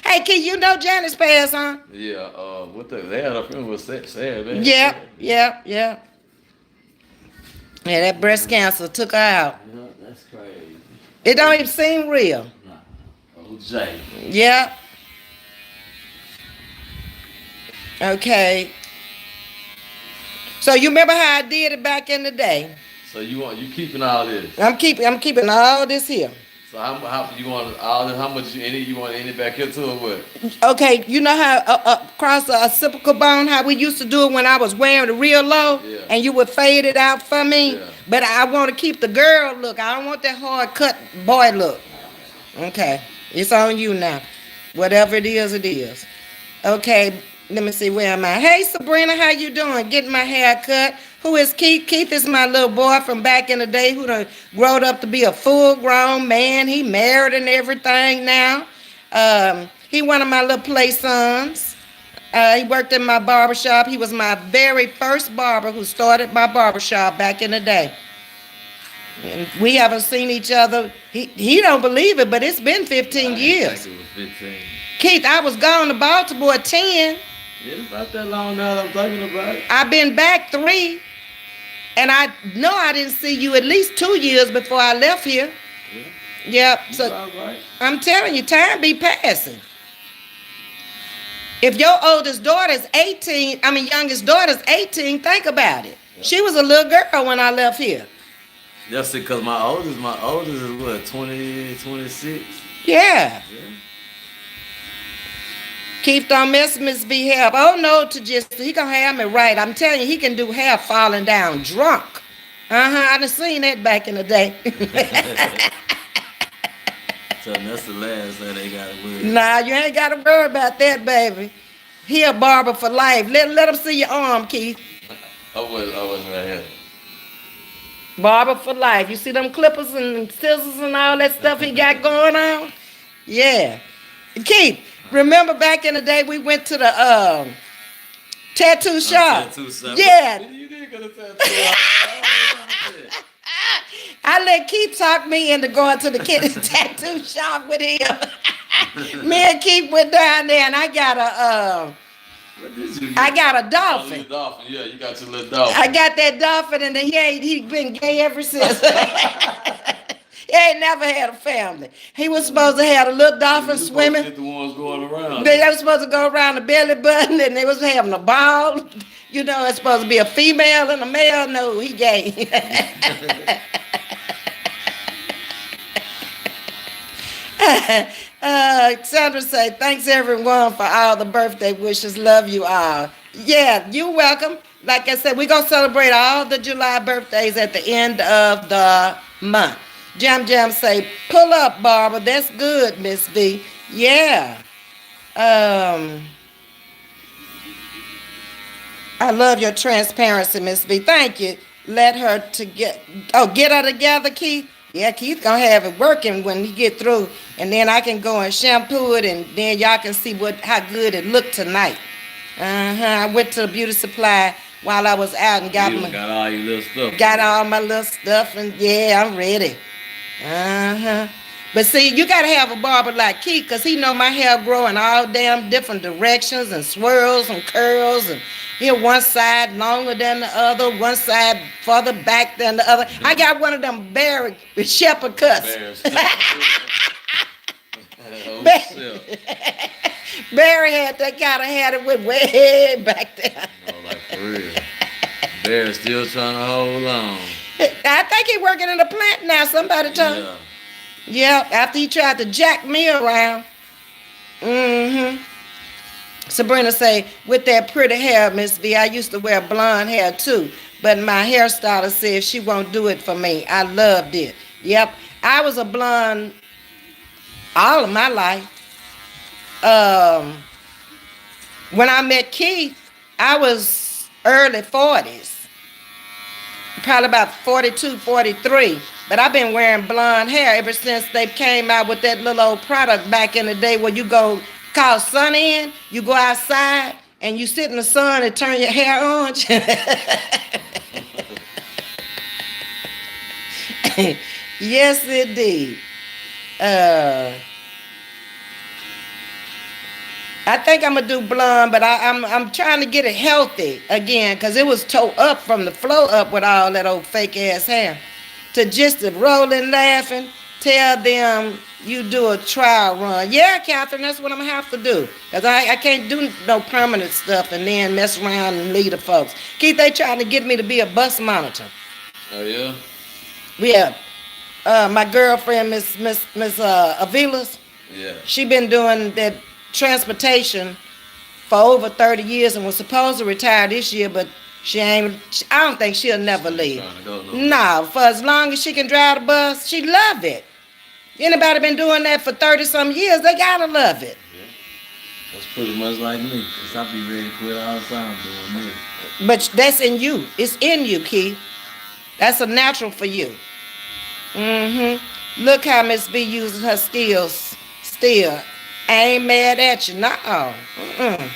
Hey, Keith, you know Janice passed, huh? Yeah, what they had a funeral was sad, man. Yeah. Yeah, that breast cancer took her out. Yeah, that's crazy. It don't even seem real. Nah. OJ. Yeah. Okay. So you remember how I did it back in the day? So you keeping all this? I'm keeping all this here. So how you want all this? How much you want any back here too or what? Okay, you know how across the occipital bone, how we used to do it when I was wearing it real low, Yeah. and you would fade it out for me. Yeah. But I want to keep the girl look. I don't want that hard cut boy look. Okay, it's on you now. Whatever it is, it is. Okay, let me see, where am I? Hey, Sabrina, how you doing? Getting my hair cut. Who is Keith? Keith is my little boy from back in the day who done growed up to be a full-grown man. He married and everything now. He one of my little play sons. He worked in my barbershop. He was my very first barber who started my barbershop back in the day. And we haven't seen each other. He don't believe it, but it's been 15 years. I think it was 15. Keith, I was gone to Baltimore at 10. It's not that long now that I'm thinking about it. I've been back 3. And I know I didn't see you at least 2 years before I left here. Yeah. Yep. So Sounds right. I'm telling you, time be passing. If your oldest daughter's 18, youngest daughter's 18, think about it. Yeah. She was a little girl when I left here. That's it, cause my oldest is what, 20, 26? Yeah. Yeah. Keith don't mess with Ms.V. hair. Oh no, he gonna have me right. I'm telling you, he can do hair falling down drunk. I done seen that back in the day. So that's the last thing they got to worry. Nah, you ain't got to worry about that, baby. He a barber for life. Let him see your arm, Keith. I wasn't right here. Barber for life. You see them clippers and scissors and all that stuff he got going on? Yeah. Keith, remember back in the day we went to the tattoo shop? Tattoo shop. Yeah. You did go to tattoo shop. I let Keith talk me into going to the kid's tattoo shop with him. Me and Keith went down there and I got a What did you get? I got a Oh, dolphin. your dolphin. Yeah, you got your little dolphin. I got that dolphin and he been gay ever since. He ain't never had a family. He was supposed to have a little dolphin You swimming. Get the ones going around. They were supposed to go around the belly button and they was having a ball. You know, it's supposed to be a female and a male. No, he gay. Sandra say, thanks everyone for all the birthday wishes. Love you all. Yeah, you're welcome. Like I said, we're going to celebrate all the July birthdays at the end of the month. Jam say, pull up, Barbara. That's good, Miss V. Yeah. I love your transparency, Miss V. Thank you. Let her get her together, Keith. Yeah, Keith gonna have it working when he get through, and then I can go and shampoo it, and then y'all can see how good it looked tonight. I went to the beauty supply while I was out and got all your little stuff. Got all my little stuff, and yeah, I'm ready. But see, you gotta have a barber like Keith, cause he know my hair grow in all damn different directions and swirls and curls, and here one side longer than the other, one side further back than the other. I got one of them Barry shepherd cuts. Oh, Barry had that kind of hair that went way back there. no, like for real. hair still trying to hold on. I think he working in a plant now. Somebody told me. Yeah. Yep, after he tried to jack me around. Mm-hmm. Sabrina say, with that pretty hair, Miss V, I used to wear blonde hair too, but my hairstylist said she won't do it for me. I loved it. Yep, I was a blonde all of my life. Um, when I met Keith, I was early 40s, probably about 42, 43. But I've been wearing blonde hair ever since they came out with that little old product back in the day where you go call sun in, you go outside and you sit in the sun and turn your hair orange. Yes, indeed. Uh, I think I'm gonna do blonde, but I'm trying to get it healthy again because it was tore up from the flow up with all that old fake ass hair. To just to rolling laughing, tell them you do a trial run. Yeah, Catherine, that's what I'm gonna have to do because I can't do no permanent stuff and then mess around and lead the folks. Keith, they trying to get me to be a bus monitor. Oh yeah. Yeah, my girlfriend, Miss Avila's. Yeah. She been doing that transportation for over 30 years and was supposed to retire this year, but she ain't. I don't think she'll never leave. No, for as long as she can drive the bus, she love it. Anybody been doing that for 30 some years, they gotta love it. Yeah. That's pretty much like me, cause I be ready to quit all the time doing this. But that's in you. It's in you, Keith. That's a natural for you. Mm-hmm. Look how Ms.V uses her skills still. I ain't mad at you. No. Mm-mm.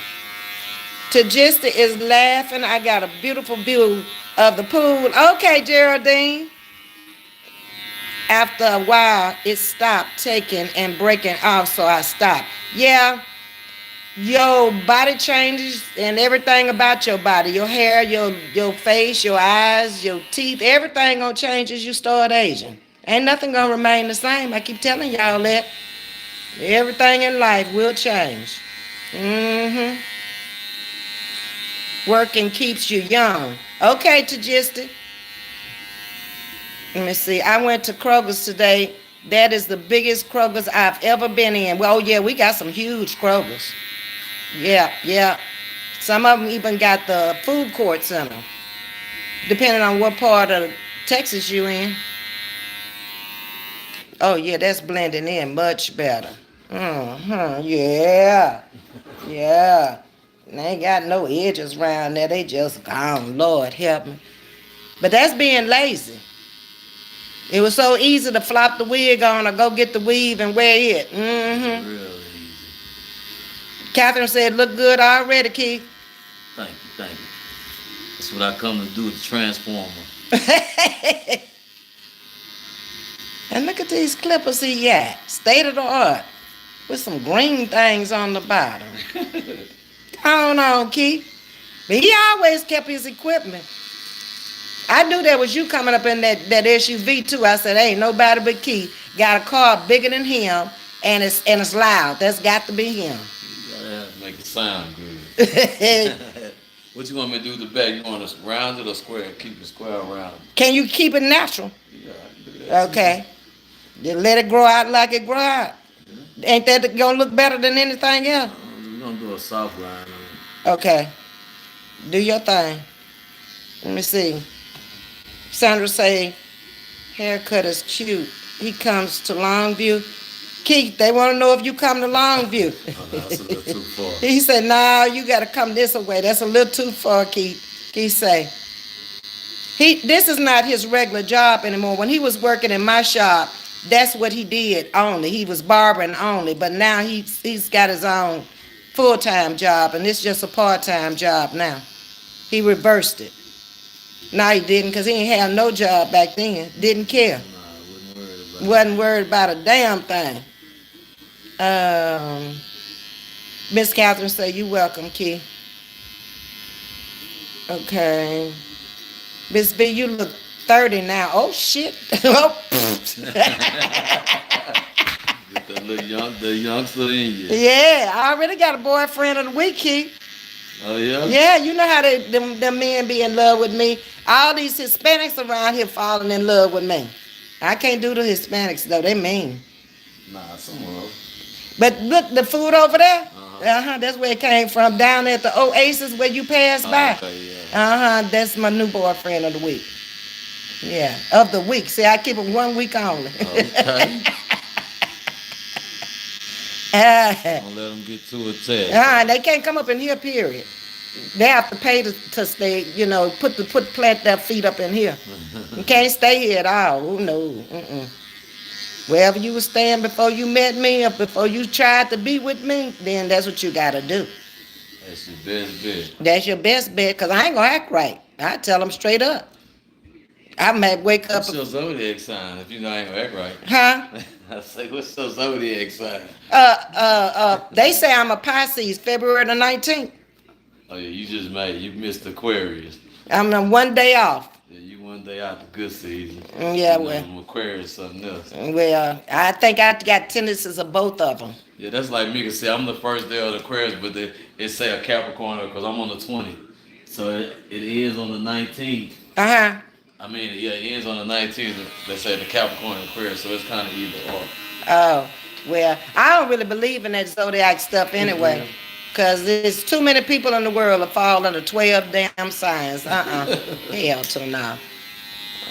Tajista is laughing. I got a beautiful view of the pool. Okay, Geraldine. After a while, it stopped taking and breaking off, so I stopped. Yeah, your body changes and everything about your body. Your hair, your face, your eyes, your teeth, everything gonna change as you start aging. Ain't nothing gonna remain the same. I keep telling y'all that. Everything in life will change. Mm-hmm. Working keeps you young. Okay, Tajista. Let me see. I went to Kroger's today. That is the biggest Kroger's I've ever been in. Well, yeah, we got some huge Kroger's. Yeah. Some of them even got the food courts in them, depending on what part of Texas you in. Oh, yeah, that's blending in much better. Yeah. They ain't got no edges around there. They just gone. Lord help me. But that's being lazy. It was so easy to flop the wig on or go get the weave and wear it. Mm-hmm. Real easy. Catherine said, look good already, Keith. Thank you. That's what I come to do, the transformer. And look at these clippers he got. State of the art. With some green things on the bottom. Hold on, Keith. But he always kept his equipment. I knew that was you coming up in that SUV too. I said, ain't nobody but Keith got a car bigger than him, and it's loud. That's got to be him. You gotta have to make it sound good. What you want me to do with the back? You want it rounded or square? Keep it square around. Can you keep it natural? Yeah, I can do that. Okay. Then let it grow out like it grow out. Yeah. Ain't that gonna look better than anything else? We're gonna do a soft line on it. Okay. Do your thing. Let me see. Sandra say, haircut is cute. He comes to Longview. Keith, they want to know if you come to Longview. Oh, no, that's a little too far. He said, no, you got to come this way. That's a little too far, Keith. Keith say, this is not his regular job anymore. When he was working in my shop, that's what he did only. He was barbering only. But now he's got his own full-time job, and it's just a part-time job now. He reversed it. No, he didn't, because he ain't have no job back then. Didn't care. No, wasn't worried about a damn thing. Miss Catherine say, you welcome, Key. Okay. Miss V, you look 30 now. Oh, shit. Get the youngster in you. Yeah, I already got a boyfriend of the week, Key. Oh yeah. Yeah, you know how them men be in love with me. All these Hispanics around here falling in love with me. I can't do the Hispanics though. They mean. Nah, some of 'em. But look, the food over there. Uh-huh. That's where it came from. Down at the Oasis where you passed Oh, by. okay, yeah. That's my new boyfriend of the week. Yeah, of the week. See, I keep it 1 week only. Okay. uh, Don't let them get too attached. they can't come up in here. Period. They have to pay to stay. Plant their feet up in here. You can't stay here at all. Oh no. Mm-mm. Wherever you was staying before you met me or before you tried to be with me, then that's what you gotta do. That's your best bet. That's your best bet, because I ain't gonna act right. I tell them straight up. I might wake up. What's your zodiac sign if you know I ain't gonna act right? Huh? I say, what's your zodiac sign? They say I'm a Pisces, February the 19th. Oh yeah, you missed Aquarius. I'm 1 day off. Yeah, you 1 day out the good season. Yeah, Aquarius something else. I think I got tendencies of both of them. Yeah, that's like me. Cause see, I'm the first day of the Aquarius, but it say a Capricorn because I'm on the 20th. So it ends on the 19th. Uh-huh. I mean, yeah, it ends on the 19th. They say the Capricorn and Aquarius, so it's kind of either or. Oh, well, I don't really believe in that zodiac stuff anyway. Because there's too many people in the world that fall under 12 damn signs. Hell to no.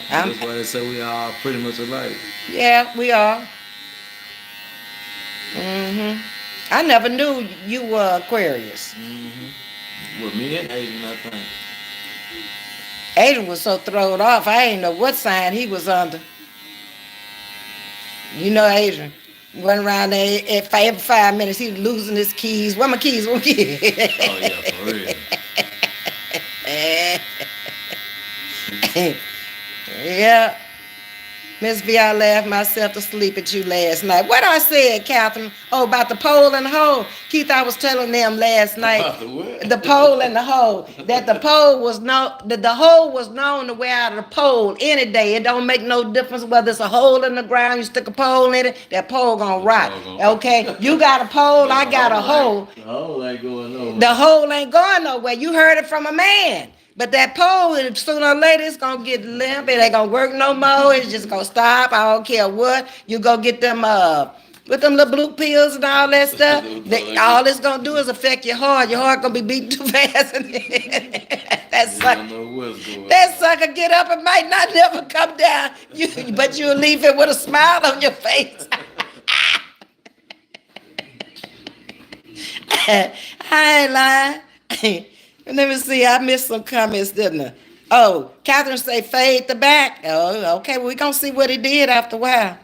That's why they say we are pretty much alike. Yeah, we are. I never knew you were Aquarius. Well, me and Asian, I think. Adrian was so thrown off, I ain't know what sign he was under. You know Adrian. Run around there every 5 minutes, he was losing his keys. Where my keys? Where my keys? Oh, yeah, for real. Yeah. Ms.V, I laughed myself to sleep at you last night. What I said, Catherine? Oh, about the pole and the hole. Keith, I was telling them last night. About the what? The pole and the hole. That the pole was the hole was known to wear out of the pole any day. It don't make no difference whether it's a hole in the ground, you stick a pole in it, that pole gonna rot. Okay? You got a pole, I got a hole. The hole ain't going nowhere. The hole ain't going nowhere. You heard it from a man. But that pole, sooner or later, it's going to get limp. It ain't going to work no more. It's just going to stop. I don't care what. You go get them, with them little blue pills and all that stuff. All it's going to do is affect your heart. Your heart going to be beating too fast. That sucker get up and might not never come down. But you'll leave it with a smile on your face. I ain't lying. Let me see. I missed some comments, didn't I? Oh, Catherine say fade the back. Oh, okay. Well, we gonna see what he did after a while.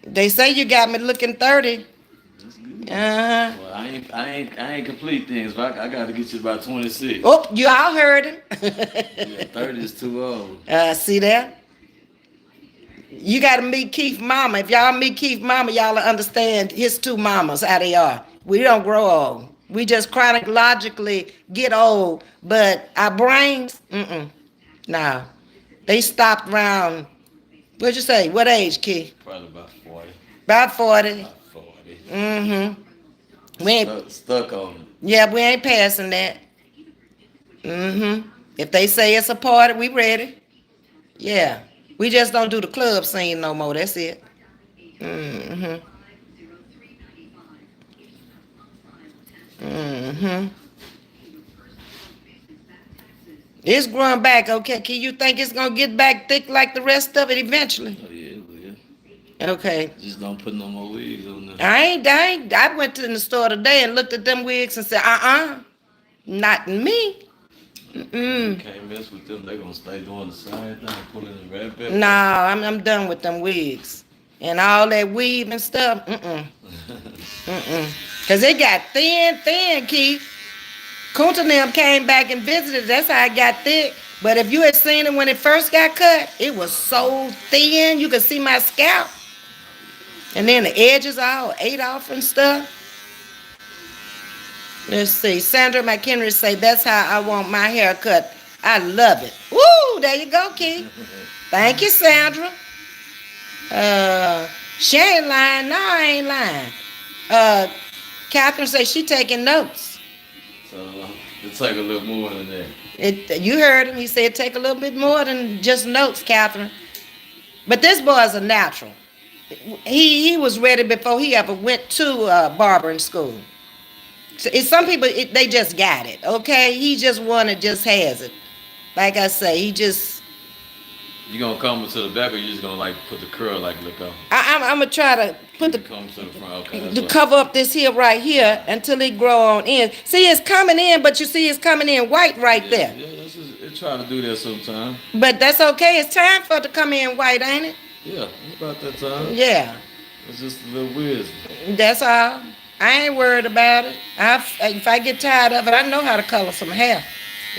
They say you got me looking 30. Well, I ain't complete things, but I got to get you about 26. Oh, you all heard him. Yeah, 30 is too old. See that? You got to meet Keith's mama. If y'all meet Keith's mama, y'all will understand his two mamas, how they are. We don't grow old. We just chronologically get old, but our brains, no. They stopped around, what'd you say? What age, Keith? Probably about 40. About 40. About 40. We ain't stuck on it. Yeah, we ain't passing that. If they say it's a party, we ready. Yeah. We just don't do the club scene no more. That's it. It's growing back, okay. Can you think it's gonna get back thick like the rest of it eventually? Oh, yeah. Okay. Just don't put no more wigs on there. I went to the store today and looked at them wigs and said, not me. You can't mess with them. They gonna stay doing the same thing, pulling the red back. No, I'm done with them wigs. And all that weave and stuff, Cause it got thin, Keith. Kunta and them came back and visited. That's how it got thick. But if you had seen it when it first got cut, it was so thin you could see my scalp. And then the edges all ate off and stuff. Let's see. Sandra McHenry say, that's how I want my hair cut. I love it. Woo! There you go, Keith. Thank you, Sandra. She ain't lying. No, I ain't lying. Catherine says she taking notes. So to take a little more than that. You heard him. He said take a little bit more than just notes, Catherine. But this boy is a natural. He was ready before he ever went to barbering school. So some people they just got it. Okay, he just just has it. Like I say, he just. You gonna come to the back, or you just gonna like put the curl like look up? I'm gonna try to put Come to the front. Okay, to cover up this here right here until it grow on in. See, it's coming in, but you see, it's coming in white right there. Yeah, it try to do that sometime. But that's okay. It's time for it to come in white, ain't it? Yeah, it's about that time. Yeah. It's just a little weird. That's all. I ain't worried about it. If I get tired of it, I know how to color some hair.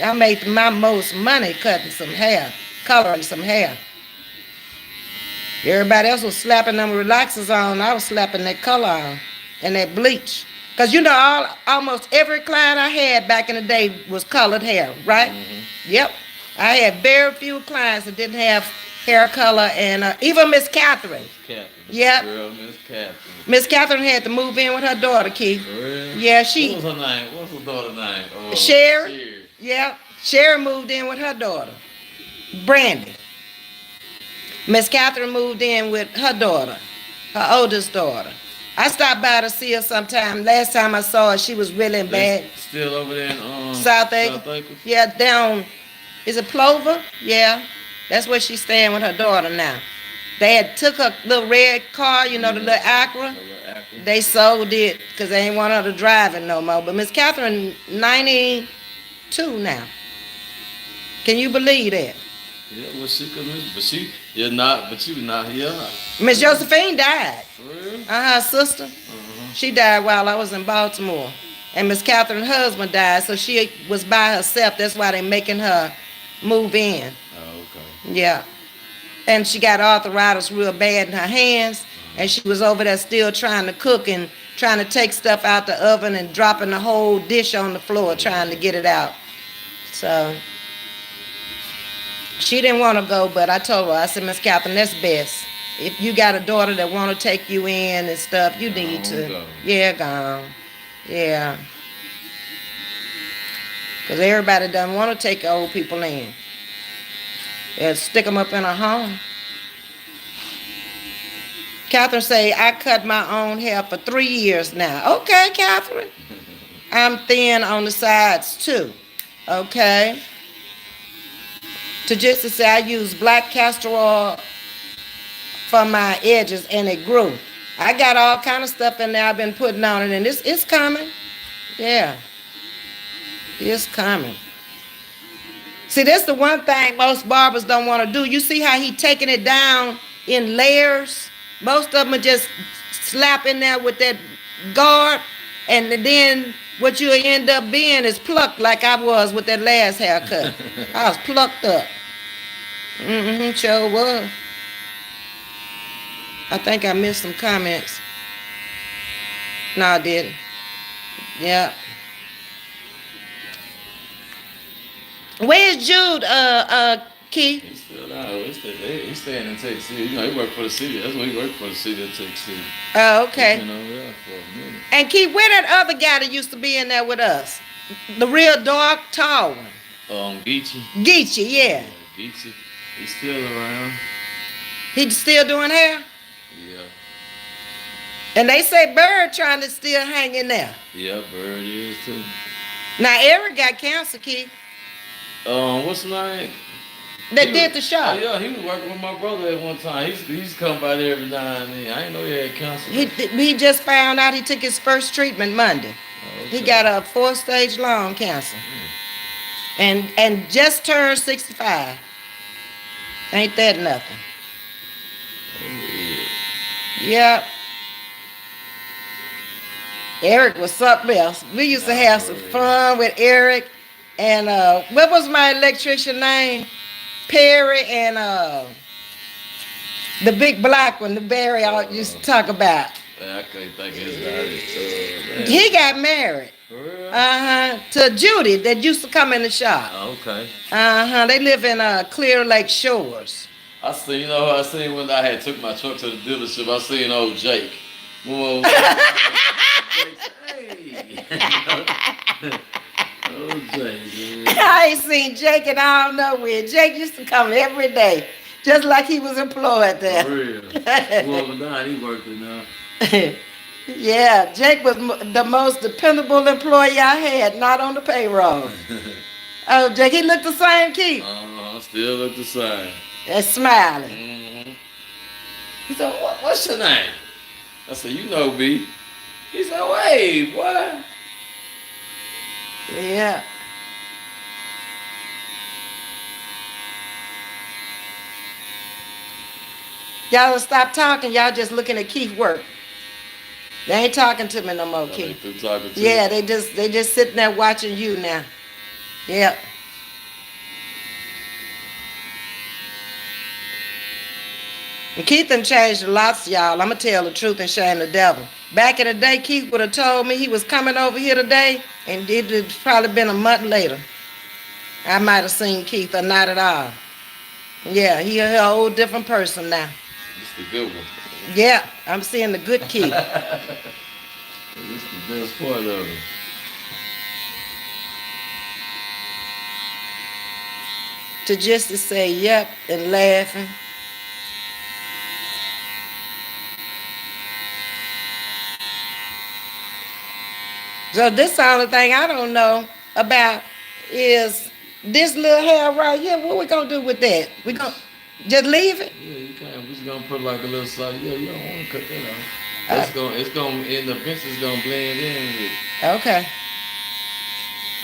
I made my most money cutting some hair, coloring some hair. Everybody else was slapping them relaxers on. I was slapping that color on and that bleach. Because you know, almost every client I had back in the day was colored hair, right? Mm-hmm. Yep. I had very few clients that didn't have hair color, and even Miss Catherine. Yep. Girl, Miss Catherine. Miss Catherine had to move in with her daughter, Keith. Really? Yeah, she. What was her name? What's her daughter's name? Sherry. Yep. Sherry moved in with her daughter, Brandy. Miss Catherine moved in with her daughter, her oldest daughter. I stopped by to see her sometime. Last time I saw her, she was really bad. Still over there in South Acre. Yeah, down. Is it Plover? Yeah. That's where she's staying with her daughter now. They had took her little red car, you know, the little Acura. They sold it because they ain't want her to drive it no more. But Miss Catherine, 92 now. Can you believe that? Yeah, well, she was not here. Miss Josephine died. Really? Her sister. She died while I was in Baltimore. And Miss Catherine's husband died, so she was by herself. That's why they making her move in. Oh, okay. Yeah. And she got arthritis real bad in her hands, and she was over there still trying to cook and trying to take stuff out the oven and dropping the whole dish on the floor trying to get it out. So she didn't want to go, but I told her, I said, Miss Catherine, that's best. If you got a daughter that want to take you in and stuff, you need to. Go. Yeah, gone. Yeah. Because everybody doesn't want to take old people in. They'll stick them up in a home. Catherine say, I cut my own hair for 3 years now. Okay, Catherine. I'm thin on the sides too. Okay. To just to say, I use black castor oil for my edges and it grew. I got all kind of stuff in there I've been putting on it, and it's coming. Yeah. It's coming. See, that's the one thing most barbers don't want to do. You see how he taking it down in layers? Most of them are just slapping there with that guard, and then what you'll end up being is plucked like I was with that last haircut. I was plucked up. Sure was. I think I missed some comments. No, I didn't. Yeah. Where's Jude, Keith? He's still out. He's staying in Texas City. You know, he worked for the city. That's what he worked for, the city of Texas City. Oh, okay. He's been over there for a minute. And Keith, where that other guy that used to be in there with us? The real dark, tall one. Geechee. Geechee, yeah. Geechee. He's still around. He's still doing hair? Yeah. And they say Bird trying to still hang in there. Yeah, Bird is too. Now, Eric got cancer, Keith. What's his name? That did the show. Oh, yeah, he was working with my brother at one time. He's come by there every now and then. I didn't know he had cancer. He just found out he took his first treatment Monday. Oh, okay. He got a 4-stage lung cancer. And just turned 65. Ain't that nothing? Yep. Eric was something else. We used to have some fun with Eric. And what was my electrician name? Perry, and the big black one, the Barry I used to talk about. I can't think of his name. He got married. To Judy that used to come in the shop. Okay. They live in Clear Lake Shores. I seen when I had took my truck to the dealership. I seen old Jake. Hey. Oh, Jake, man. I ain't seen Jake in I don't know where. Jake used to come every day, just like he was employed For there. real. Whoever died, he working now. Yeah, Jake was the most dependable employee I had, not on the payroll. Oh, Jake, he looked the same, Keith. Still look the same. And smiling. Mm-hmm. He said, what's your name? I said, you know me. He said, wait, boy. Yeah. Y'all stop talking. Y'all just looking at Keith work. They ain't talking to me no more, Oh, they Keith. through talking to Yeah, you? they just sitting there watching you now. Yep. And Keith done changed a lot, y'all. I'ma tell the truth and shame the devil. Back in the day, Keith would have told me he was coming over here today, and it had probably been a month later. I might have seen Keith or not at all. Yeah, he a whole different person now. This the good one. Yeah, I'm seeing the good Keith. This the best part of it. To just to say yep and laughing. So this the only thing I don't know about is this little hair right here. What we gonna do with that? We gonna just leave it? Yeah, you can't. We're just gonna put like a little side. Yeah, you don't want to cut that out. Uh, It's gonna, in the bench, it's gonna blend in with. okay.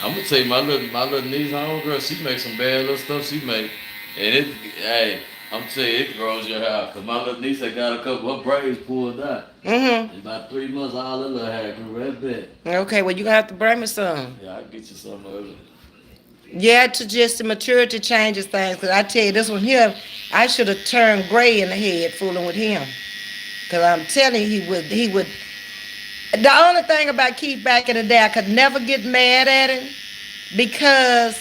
I'm gonna tell you, my little niece, homegirl, she makes some bad little stuff. She make, and it, hey, I'm telling you, it grows your hair. Cause my little niece, had got a couple of her braids pulled out. Mm-hmm. In about 3 months, all her little hair grew right back. Okay, well you gonna have to bring me some. Yeah, I'll get you some of it. Yeah, to just the maturity changes things. Cause I tell you, this one here, I should have turned gray in the head fooling with him. Cause I'm telling you, he would. The only thing about Keith back in the day, I could never get mad at him because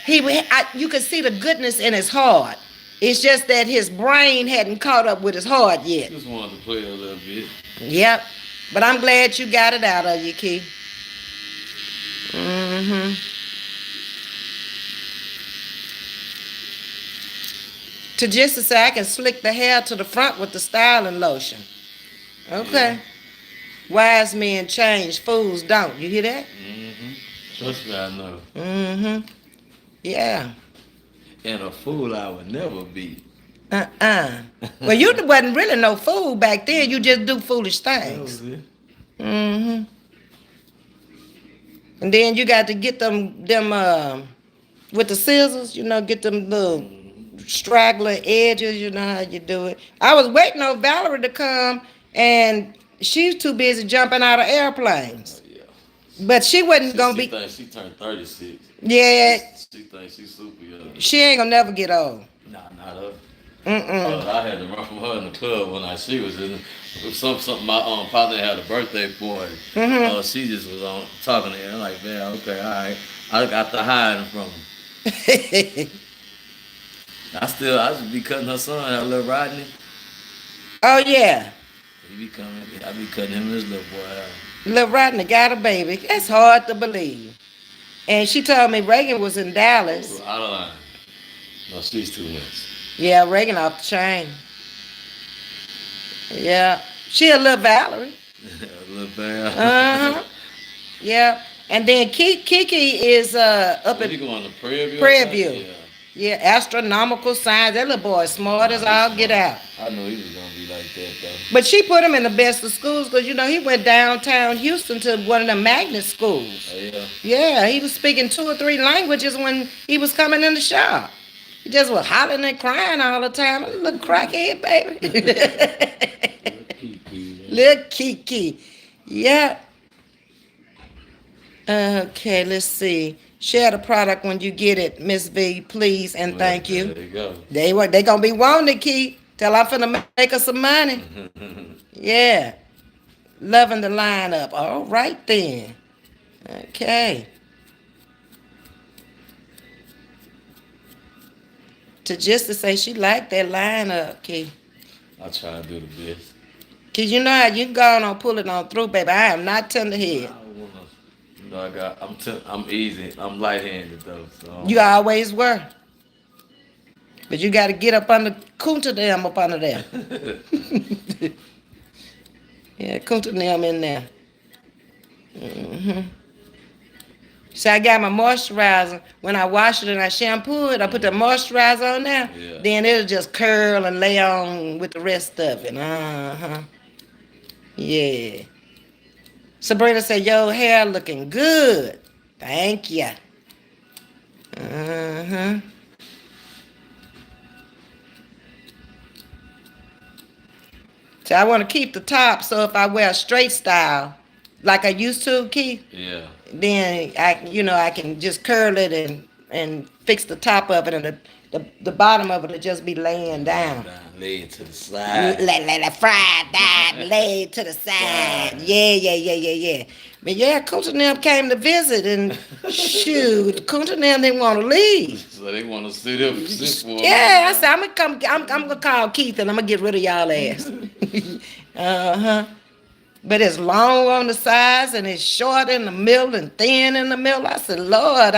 you could see the goodness in his heart. It's just that his brain hadn't caught up with his heart yet. Just wanted to play a little bit. Yep. But I'm glad you got it out of you, Keith. Mm-hmm. To just to say I can slick the hair to the front with the styling lotion. Okay. Yeah. Wise men change, fools don't. You hear that? Mm-hmm. Trust me, I know. Mm-hmm. Yeah. And a fool I would never be. Well, you wasn't really no fool back then. You just do foolish That was things. it. Mm-hmm. And then you got to get them with the scissors, get them little straggler edges, you know how you do it. I was waiting on Valerie to come, and she's too busy jumping out of airplanes. Oh, yeah. But she wasn't She, gonna she be. thinks she turned 36. Yeah, She thinks she's super young. she ain't gonna never get old. Nah, not her. Mm-mm. I had to run from her in the club when she was in something. My partner had a birthday party. Mm-hmm. She just was on talking to her. I'm like, man, okay, all right. I got to hiding from him. I just be cutting her son, that little Rodney. Oh yeah, He be coming. I be cutting him and his little boy out. Lil Rodney got a baby. That's hard to believe. And she told me Reagan was in Dallas. Out of line. No, she's too much. Yeah, Reagan off the chain. Yeah, she a little Valerie. A little bad. Uh-huh. Yeah. And then Kiki is up Where at you going to Prairie View? Prairie View. Yeah. Yeah, astronomical science. That little boy is smart as all get out. I knew he was gonna be like that though. But she put him in the best of schools because, he went downtown Houston to one of the magnet schools. Oh, yeah. Yeah, he was speaking 2 or 3 languages when he was coming in the shop. He just was hollering and crying all the time. Little crackhead, baby. Little Kiki. Yeah. Okay, let's see. Share the product when you get it, Ms.V, please, and thank you. There you go. They gonna be wanting it, Keith. Tell I'm finna make us some money. Yeah. Loving the lineup. All right then. Okay. To say she liked that lineup, Keith. I try to do the best. Cause you know how you can go on and pull it on through, baby. I am not tender head. I don't wanna No, I'm easy. I'm light-handed though, so. You always were. But you got to get up under Kunta them up under there. Yeah, Kunta them in there. So I got my moisturizer. When I wash it and I shampoo it, I put the moisturizer on there. Yeah. Then it'll just curl and lay on with the rest of it. Uh-huh. Yeah. Sabrina said, your hair looking good. Thank you. Uh-huh. So I want to keep the top, so if I wear a straight style, like I used to, Keith, Yeah. then I can just curl it and fix the top of it, and the bottom of it will just be laying down. Lay it to the side. Let fried down, lay to the side. Right. Yeah. But yeah, Kunta and them came to visit, and shoot, Kunta and them didn't want to leave. So they want to sit for. Yeah, I said I'm gonna come. I'm gonna call Keith and I'm gonna get rid of y'all ass. Uh-huh. But it's long on the sides and it's short in the middle and thin in the middle. I said, Lord,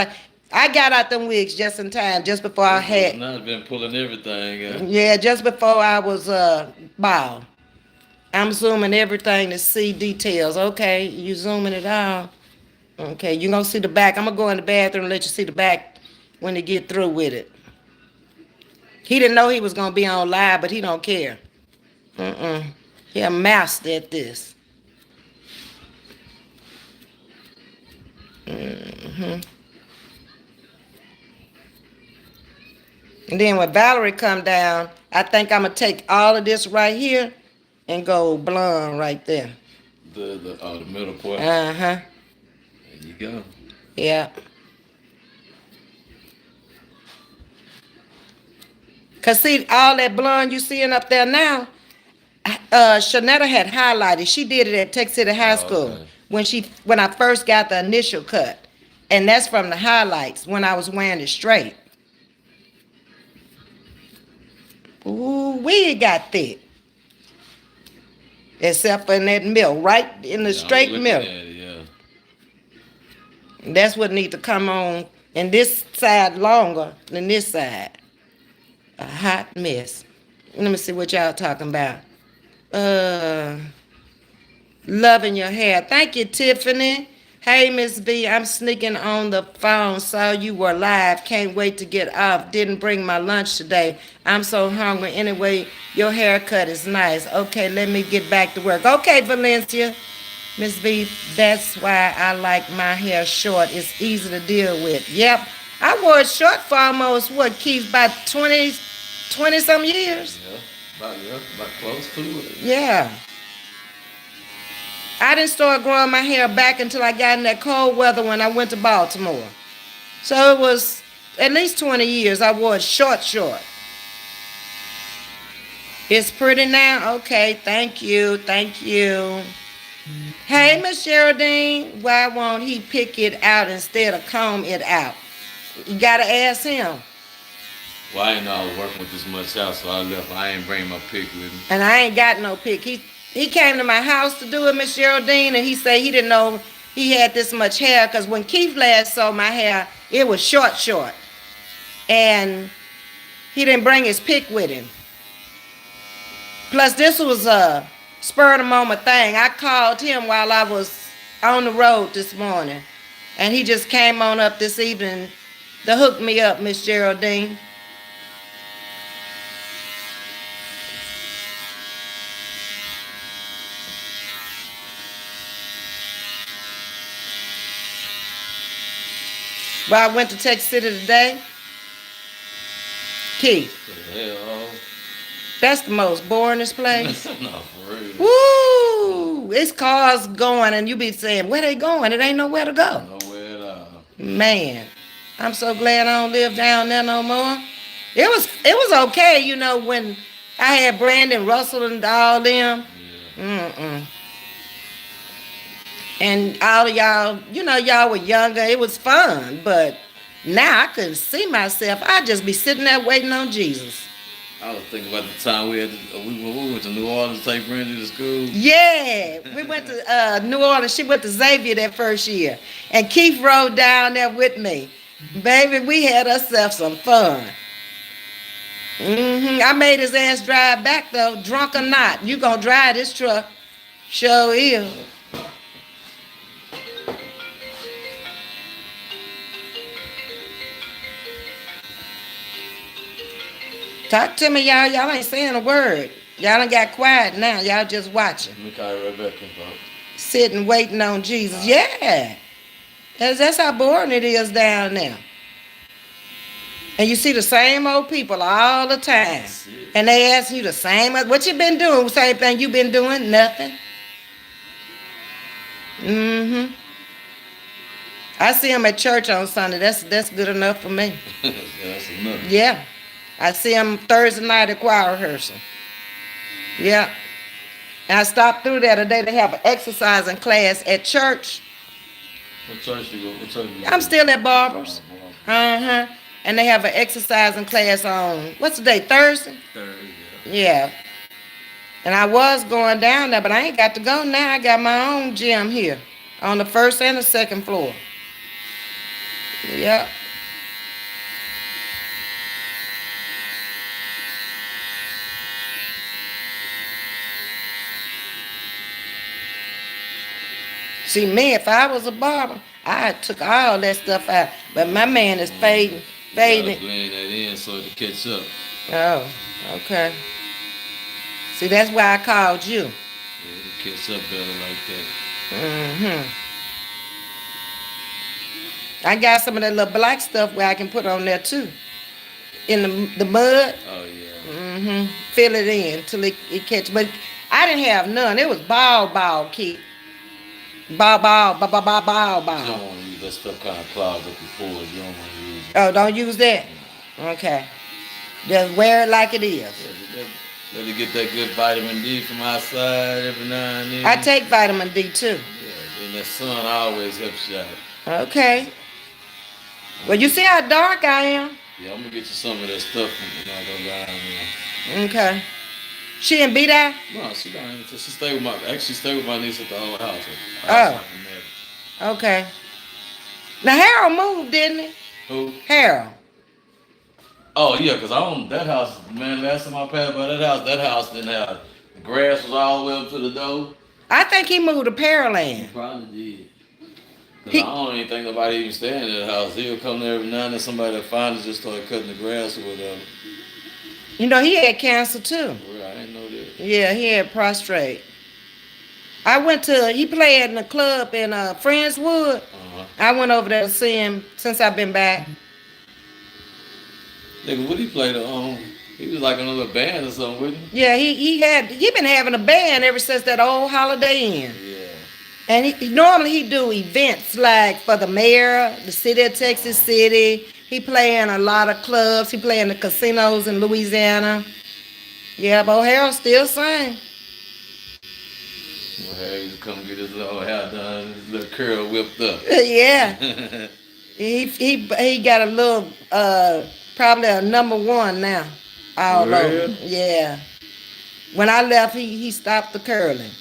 I got out them wigs just in time, just before I had. Now it's been pulling everything out. Yeah, just before I was bald. I'm zooming everything to see details. Okay, you zooming it out. Okay, you gonna see the back. I'm gonna go in the bathroom and let you see the back when they get through with it. He didn't know he was gonna be on live, but he don't care. He a master at this. And then when Valerie come down, I think I'm gonna take all of this right here and go blonde right there. The middle part. Uh-huh. There you go. Yeah. Cause see, all that blonde you seeing up there now, Shanetta had highlighted. She did it at Tech City High School Okay. when I first got the initial cut. And that's from the highlights when I was wearing it straight. Ooh, we got thick. Except for in that middle, right in the straight I'm looking middle. at it, yeah. That's what need to come on. And this side longer than this side. A hot mess. Let me see what y'all talking about. Loving your hair. Thank you, Tiffany. Hey, Ms.V, I'm sneaking on the phone. Saw you were live. Can't wait to get off. Didn't bring my lunch today. I'm so hungry. Anyway, your haircut is nice. Okay, let me get back to work. Okay, Valencia. Ms.V, that's why I like my hair short. It's easy to deal with. Yep. I wore it short for almost, Keith, about 20 some years. About close to it. Yeah. I didn't start growing my hair back until I got in that cold weather when I went to Baltimore. So it was at least 20 years I wore it short. It's pretty now? Okay, thank you. Hey, Miss Geraldine, why won't he pick it out instead of comb it out? You gotta ask him. Well, I didn't know I was working with this much house, so I left. I ain't bring my pick with me. And I ain't got no pick. He came to my house to do it, Miss Geraldine, and he said he didn't know he had this much hair because when Keith last saw my hair, it was short. And he didn't bring his pick with him. Plus, this was a spur of the moment thing. I called him while I was on the road this morning, and he just came on up this evening to hook me up, Miss Geraldine. Well, I went to Tech City today. Keith, What the hell? that's the most boringest place. No, for real. Woo! It's cars going, and you be saying, where they going? It ain't nowhere to go. Nowhere at all. Man, I'm so glad I don't live down there no more. It was okay, when I had Brandon Russell and all them. Yeah. And all of y'all, y'all were younger. It was fun, but now I couldn't see myself. I'd just be sitting there waiting on Jesus. I was thinking about the time we had we went to New Orleans to take Brandy to school. Yeah, we went to New Orleans. She went to Xavier that first year, and Keith rode down there with me. Baby, we had ourselves some fun. I made his ass drive back though, drunk or not. You gonna drive this truck? Sure is. Talk to me, y'all. Y'all ain't saying a word. Y'all done got quiet now. Y'all just watching, Let me call you right back, folks. sitting, waiting on Jesus. Yeah, that's how boring it is down there. And you see the same old people all the time. And they ask you the same, what you been doing? Same thing you been doing? Nothing. I see them at church on Sunday. That's good enough for me. Yeah, that's enough. Yeah. I see them Thursday night at choir rehearsal. Yeah. And I stopped through there today. They have an exercising class at church. What church you go? What church you go? I'm still at Barbara's. Uh-huh. And they have an exercising class on, what's the day, Thursday? Thursday. Yeah. And I was going down there, but I ain't got to go now. I got my own gym here on the first and the second floor. Yep. See, me, if I was a barber, I took all that stuff out. But my man is fading. You gotta blend that in so it can catch up. Oh, okay. See, that's why I called you. Yeah, it catch up better like that. Mm-hmm. I got some of that little black stuff where I can put on there too. In the mud. Oh yeah. Mm-hmm. Fill it in till it catch. But I didn't have none. It was ball, Keith. Ball. You don't want to use that stuff kind of clogs up your pores. You don't want to use it. Oh, don't use that? Okay. Just wear it like it is. Yeah, let it get that good vitamin D from outside every now and then. I take vitamin D too. Yeah, and that sun always helps you out. Okay. Well, you see how dark I am? Yeah, I'm going to get you some of that stuff when I go down there. Okay. She in B-Dye? No, she don't. She stay with my niece at the old house. Oh. Okay. Now, Harold moved, didn't he? Who? Harold. Oh, yeah, because I own that house. Man, last time I passed by that house didn't have, the grass was all the way up to the door. I think he moved to He Pearland. probably did. Because I don't even think nobody even staying in that house. He'll come there every now and then, somebody that finally just started cutting the grass or whatever. You know, he had cancer too. Well, I didn't know that. Yeah, he had prostrate. He played in a club in Friendswood. Uh-huh. I went over there to see him since I've been back. Nigga, what he played he was like in a little band or something, wasn't he? Yeah, he been having a band ever since that old Holiday Inn. Yeah. And he do events like for the mayor, the city of Texas City. He play in a lot of clubs. He play in the casinos in Louisiana. Yeah, but Harold still sing. Well, Harry used to come get his little hair done, his little curl whipped up. Yeah. He got a little probably a #1 now. All over. Yeah. When I left, he stopped the curling,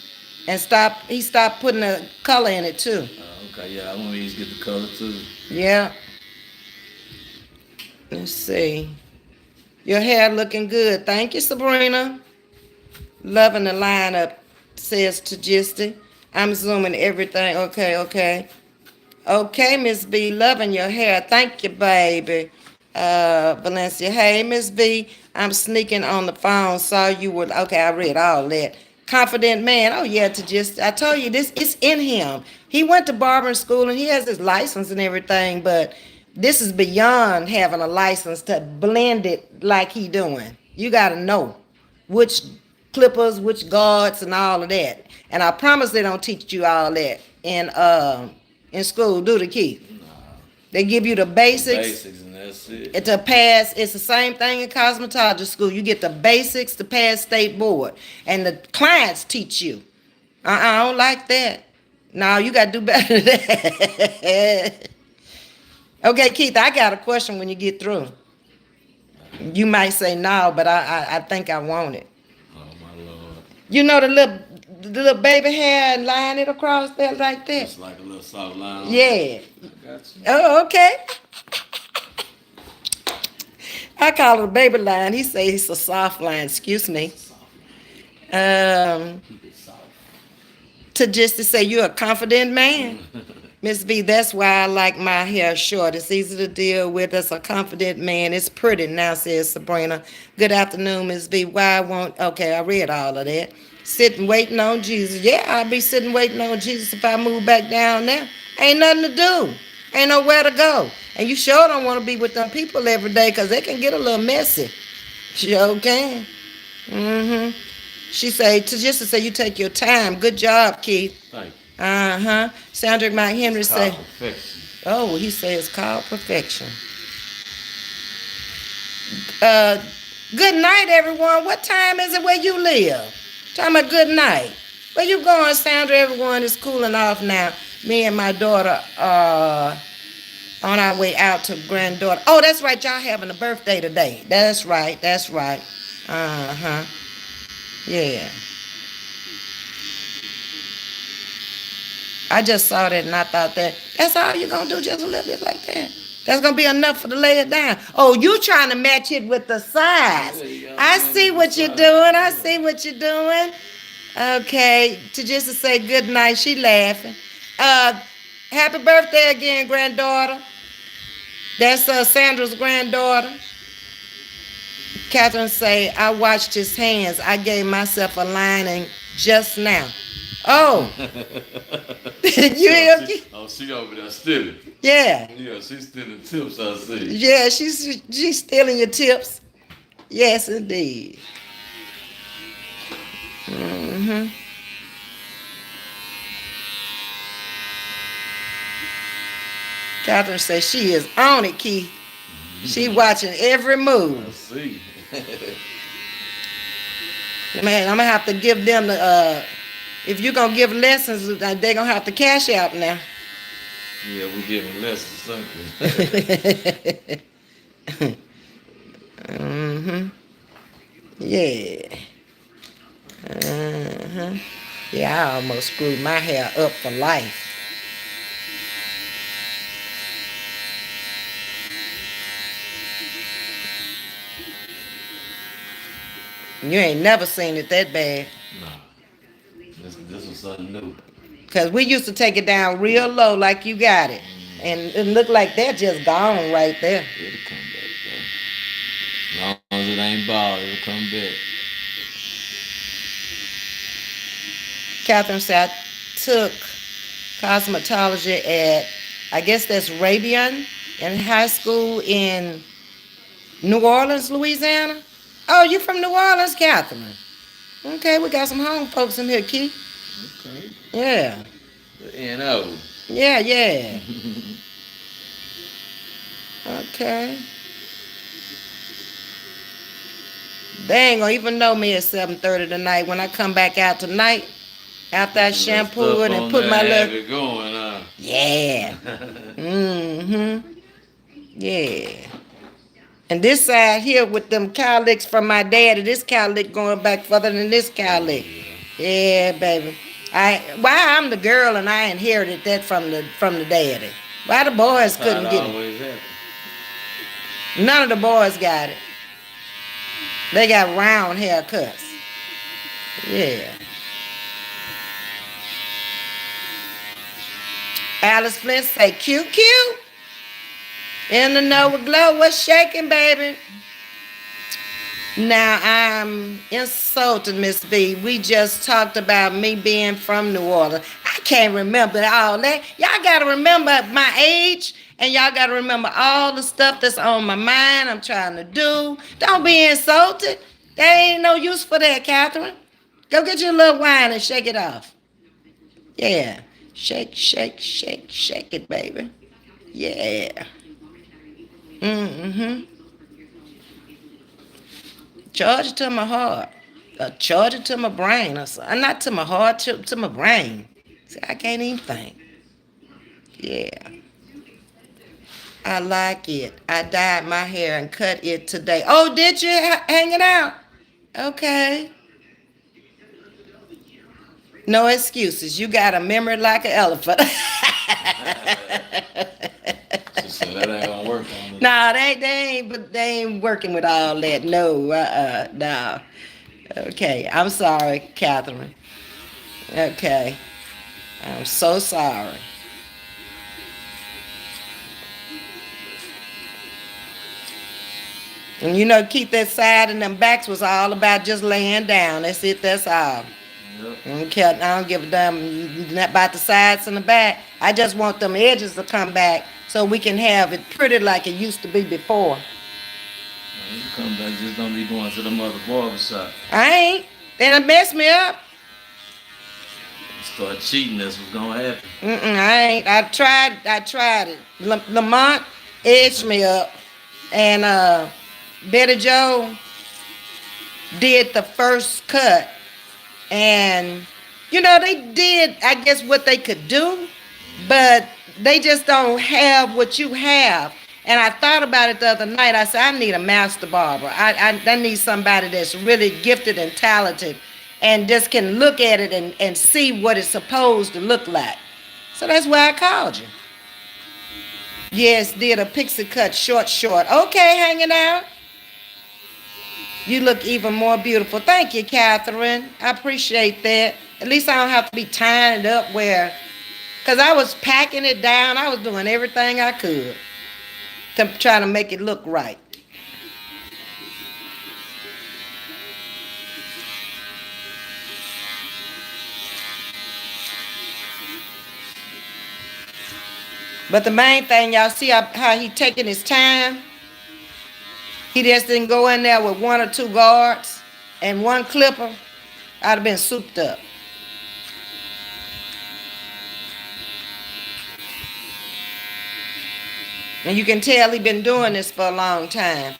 and he stopped putting the color in it too. Okay, yeah, I want to get the color too. Yeah. Let's see. Your hair looking good. Thank you, Sabrina. Loving the lineup, says Tajisti. I'm zooming everything. Okay. Okay, Ms.V, loving your hair. Thank you, baby. Valencia. Hey, Ms.V, I'm sneaking on the phone. Saw you were, okay, I read all that. Confident man. Oh, yeah, I told you this, it's in him. He went to barbering school and he has his license and everything, but this is beyond having a license to blend it like he doing. You got to know which clippers, which guards, and all of that. And I promise they don't teach you all that in school, do they, Keith? Nah. They give you the basics. Basics and that's it. To pass, it's the same thing in cosmetology school. You get the basics to pass state board. And the clients teach you. I don't like that. No, you got to do better than that. Okay, Keith, I got a question when you get through. You might say no, but I think I want it. Oh my lord. You know the little baby hair and line it across there like that? Just like a little soft line on top. Yeah. I got you. Oh, okay. I call it a baby line. He say it's a soft line. Excuse It's me. a soft line. Um, Keep it soft. to just to say you're a confident man. Miss V, that's why I like my hair short. It's easy to deal with. As a confident man. It's pretty now, says Sabrina. Good afternoon, Miss V. Why I won't, okay, I read all of that. Sitting waiting on Jesus. Yeah, I'll be sitting waiting on Jesus if I move back down there. Ain't nothing to do. Ain't nowhere to go. And you sure don't want to be with them people every day because they can get a little messy. Sure can. Mm-hmm. She say, to just to say you take your time. Good job, Keith. Thank Uh-huh. Sandra Mike you. Henry It's called say, perfection. oh, he says it's called perfection. Uh, good night, everyone. What time is it where you live? Time a good night. Where you going, Sandra? Everyone is cooling off now. Me and my daughter are on our way out to granddaughter. Oh, that's right. Y'all having a birthday today. That's right. That's right. Uh-huh. Yeah. I just saw that and I thought that's all you're gonna do, just a little bit like that. That's gonna be enough for to lay it down. Oh, you trying to match it with the size. Yeah, you gotta I match see the what you're size. doing. I Yeah. see what you're doing. Okay, to just to say good night, she laughing. Uh, happy birthday again, granddaughter. That's Sandra's granddaughter. Catherine say, I watched his hands. I gave myself a lining just now. Oh, you hear me? She over there stealing. Yeah. Yeah, she's stealing tips, I see. Yeah, she's stealing your tips. Yes, indeed. Hmm. Catherine says she is on it, Keith. She watching every I move. see. Man, I'm gonna have to give them the. If you're gonna give lessons, they're gonna have to cash out now. Yeah, we giving lessons something. Hmm. Yeah. Uh-huh. Yeah, I almost screwed my hair up for life. You ain't never seen it that bad. Nah, this was something new. Cause we used to take it down real low like you got it. And it looked like they're just gone right there. It'll come back though. As long as it ain't bald, it'll come back. Catherine said I took cosmetology at, I guess that's Rabian in high school in New Orleans, Louisiana. Oh, you from New Orleans, Catherine? Okay, we got some home folks in here, Keith. Okay. Yeah. The N.O. Yeah, yeah. Okay. They ain't gonna even know me at 7:30 tonight. When I come back out tonight, after I shampoo it and put my have little, it going, huh? yeah. Mm-hmm. Yeah. And this side here with them cowlicks from my daddy, this cowlick going back further than this Oh cowlick. yeah. Yeah, baby. Why I'm the girl and I inherited that from the daddy. Why the boys That's how it couldn't get it? always happens. None of the boys got it. They got round haircuts. Yeah. Alice Flint say, cute, cute. In the know with glow. What's shaking, baby? Now I'm insulted, Miss V. We just talked about me being from New Orleans. I can't remember all that. Y'all gotta remember my age, and y'all gotta remember all the stuff that's on my mind. I'm trying to do. Don't be insulted. There ain't no use for that, Catherine. Go get your little wine and shake it off. Yeah, shake, shake, shake, shake it, baby. Yeah. Mm-hmm. Charge it to my heart. Charge it to my brain. Not to my heart, to my brain. See, I can't even think. Yeah. I like it. I dyed my hair and cut it today. Oh, did you hang it out? Okay. No excuses. You got a memory like an elephant. She said that ain't gonna work on it. No, but they ain't working with all that. No, no. Okay, I'm sorry, Catherine. Okay, I'm so sorry. And you know, keep that side and them backs was all about just laying down. That's it. That's all. Yep. I don't give a damn about the sides and the back. I just want them edges to come back so we can have it pretty like it used to be before. When you come back, just don't be going to the mother barber shop. I ain't. They done messed me up. Start cheating, that's what's gonna happen. I ain't. I tried it. Lamont edged me up. And Betty Joe did the first cut. And, you know, they did, I guess, what they could do, but they just don't have what you have. And I thought about it the other night. I said, I need a master barber. I need somebody that's really gifted and talented and just can look at it and see what it's supposed to look like. So that's why I called you. Yes, did a pixie cut, short. Okay, hanging out. You look even more beautiful. Thank you, Catherine. I appreciate that. At least I don't have to be tying it up where, because I was packing it down. I was doing everything I could to try to make it look right. But the main thing, y'all see how he taking his time? He just didn't go in there with one or two guards and one clipper. I'd have been souped up. And you can tell he been doing this for a long time.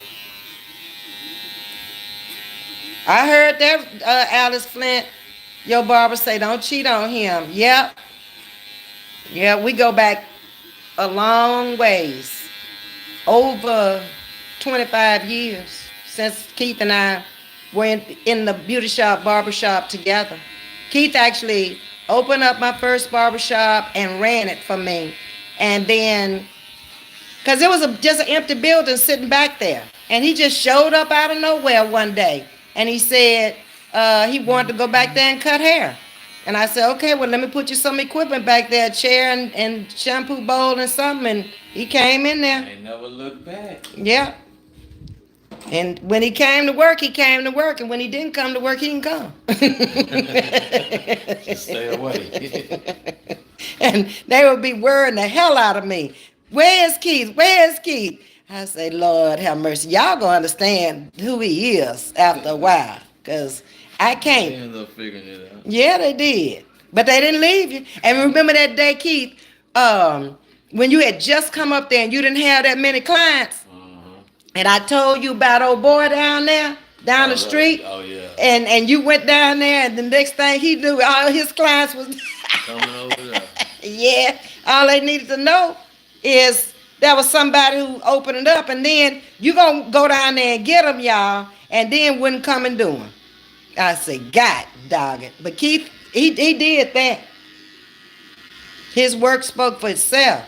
I heard that, Alice Flint, your barber say, don't cheat on him. Yep. Yeah, we go back a long ways. Over 25 years since Keith and I were in the beauty shop, barber shop together. Keith actually opened up my first barber shop and ran it for me. And then, because it was just an empty building sitting back there. And he just showed up out of nowhere one day. And he said he wanted to go back there and cut hair. And I said, okay, well, let me put you some equipment back there, a chair and shampoo bowl and something. And he came in there. Ain't never looked back. Yeah. And when he came to work, he came to work. And when he didn't come to work, he didn't come. Just stay away. And they would be worrying the hell out of me. Where's Keith? Where's Keith? I say, Lord have mercy. Y'all gonna understand who he is after a while. Because I They can't. ended up figuring it out. Yeah, they did. But they didn't leave you. And remember that day, Keith, when you had just come up there and you didn't have that many clients? And I told you about old boy down there, down the street. Oh, yeah. And you went down there, and the next thing he knew, all his clients was Coming over there. yeah. All they needed to know is there was somebody who opened it up, and then you gonna go down there and get them, y'all, and then wouldn't come and do them. I said, God dog it. But Keith, he did that. His work spoke for itself.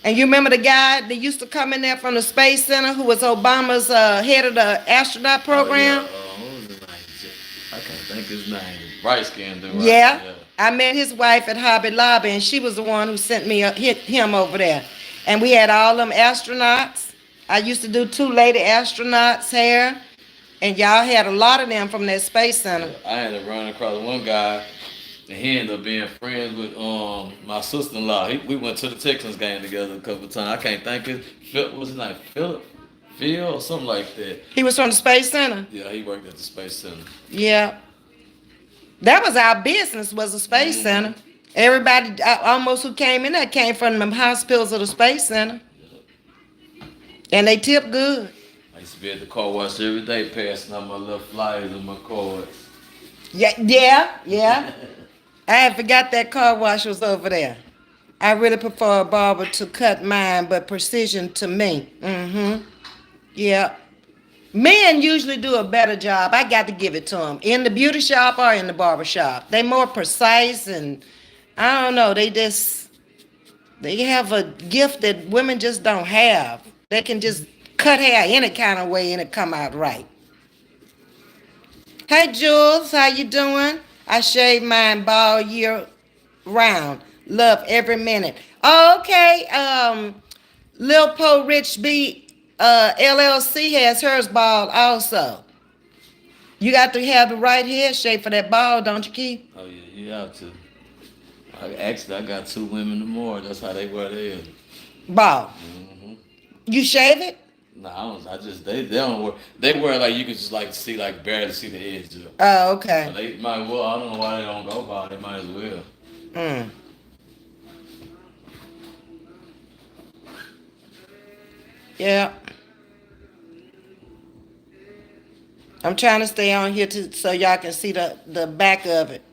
And you remember the guy that used to come in there from the Space Center who was Obama's head of the astronaut program? Oh, yeah. What was his name? I can't think his name. Bright skinned dude, right? Yeah. I met his wife at Hobby Lobby, and she was the one who sent me hit him over there. And we had all them astronauts. I used to do 2 lady astronauts hair. And y'all had a lot of them from that Space Center. I had to run across one guy, and he ended up being friends with my sister-in-law. We went to the Texans game together a couple of times. I can't think what's his name? Phil or something like that. He was from the Space Center? Yeah, he worked at the Space Center. Yeah. That was our business, was the Space Center. Everybody almost who came in there came from the hospitals of the Space Center. And they tipped good. I used to be at the car wash every day passing out my little flyers and my cards. Yeah. I had forgot that car wash was over there. I really prefer a barber to cut mine, but precision to me. Mm-hmm. Yeah. Men usually do a better job. I got to give it to them. In the beauty shop or in the barber shop. They more precise and I don't know, they have a gift that women just don't have. They can just cut hair any kind of way and it come out right. Hey Jules, how you doing? I shave mine bald year round. Love every minute. Okay, Lil Po Rich B LLC has hers bald also. You got to have the right head shape for that bald, don't you, Keith? Oh yeah, you have to. I got two women or more. That's how they wear theirs. Bald. Hmm. You shave it? No, I don't. I just they don't wear. They wear like you can just like see like barely see the edge of it. Oh, So okay. they might well. I don't know why they don't go by. They might as well. Mm. Yeah. I'm trying to stay on here so y'all can see the back of it.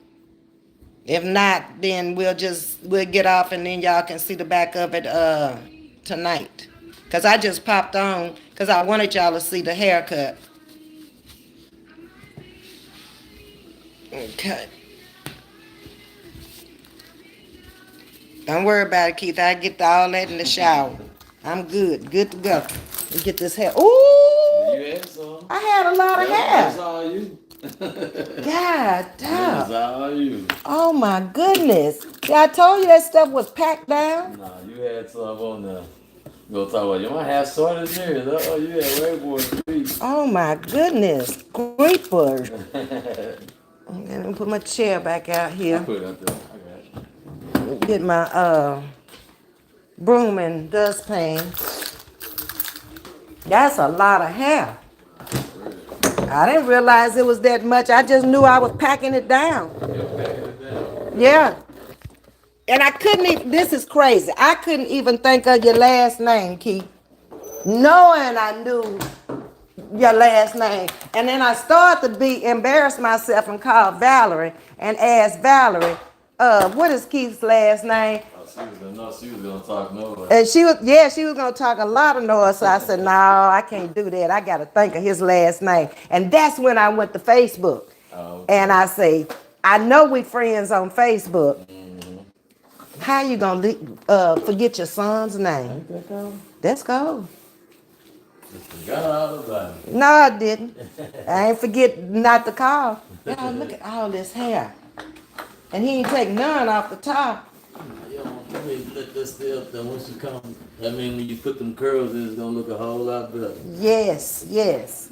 If not, then we'll get off and then y'all can see the back of it tonight. Cause I just popped on cause I wanted y'all to see the haircut. Okay. Don't worry about it, Keith. I get all that in the shower. I'm good. Good to go. Let me get this hair. Ooh! You had some. I had a lot of That's hair. all you. God That's damn. all you. Oh my goodness. See, I told you that stuff was packed down. Nah, you had some on there. You gonna talk about you might have short as yours. Oh, you had way more feet. Oh my goodness. Creepers. Okay, let me put my chair back out I here. put it up there. I got Get my broom and dustpan. That's a lot of hair. I didn't realize it was that much. I just knew I was packing it down. Yeah. And I couldn't even, this is crazy. I couldn't even think of your last name, Keith. Knowing I knew your last name. And then I started to be embarrassed myself and called Valerie and asked Valerie, what is Keith's last name? She was gonna talk no. And she was gonna talk a lot of noise. So I said, no, I can't do that. I gotta think of his last name. And that's when I went to Facebook. Oh, okay. And I say, I know we friends on Facebook. Mm-hmm. How you gonna forget your son's name? Ain't that cold? That's cold. Just forgot all about it. No, I didn't. I ain't forget not to call. Y'all look at all this hair. And he ain't take none off the top. Yo, let me let this stay up there once you come. I mean, when you put them curls in, it's gonna look a whole lot better. Yes, yes.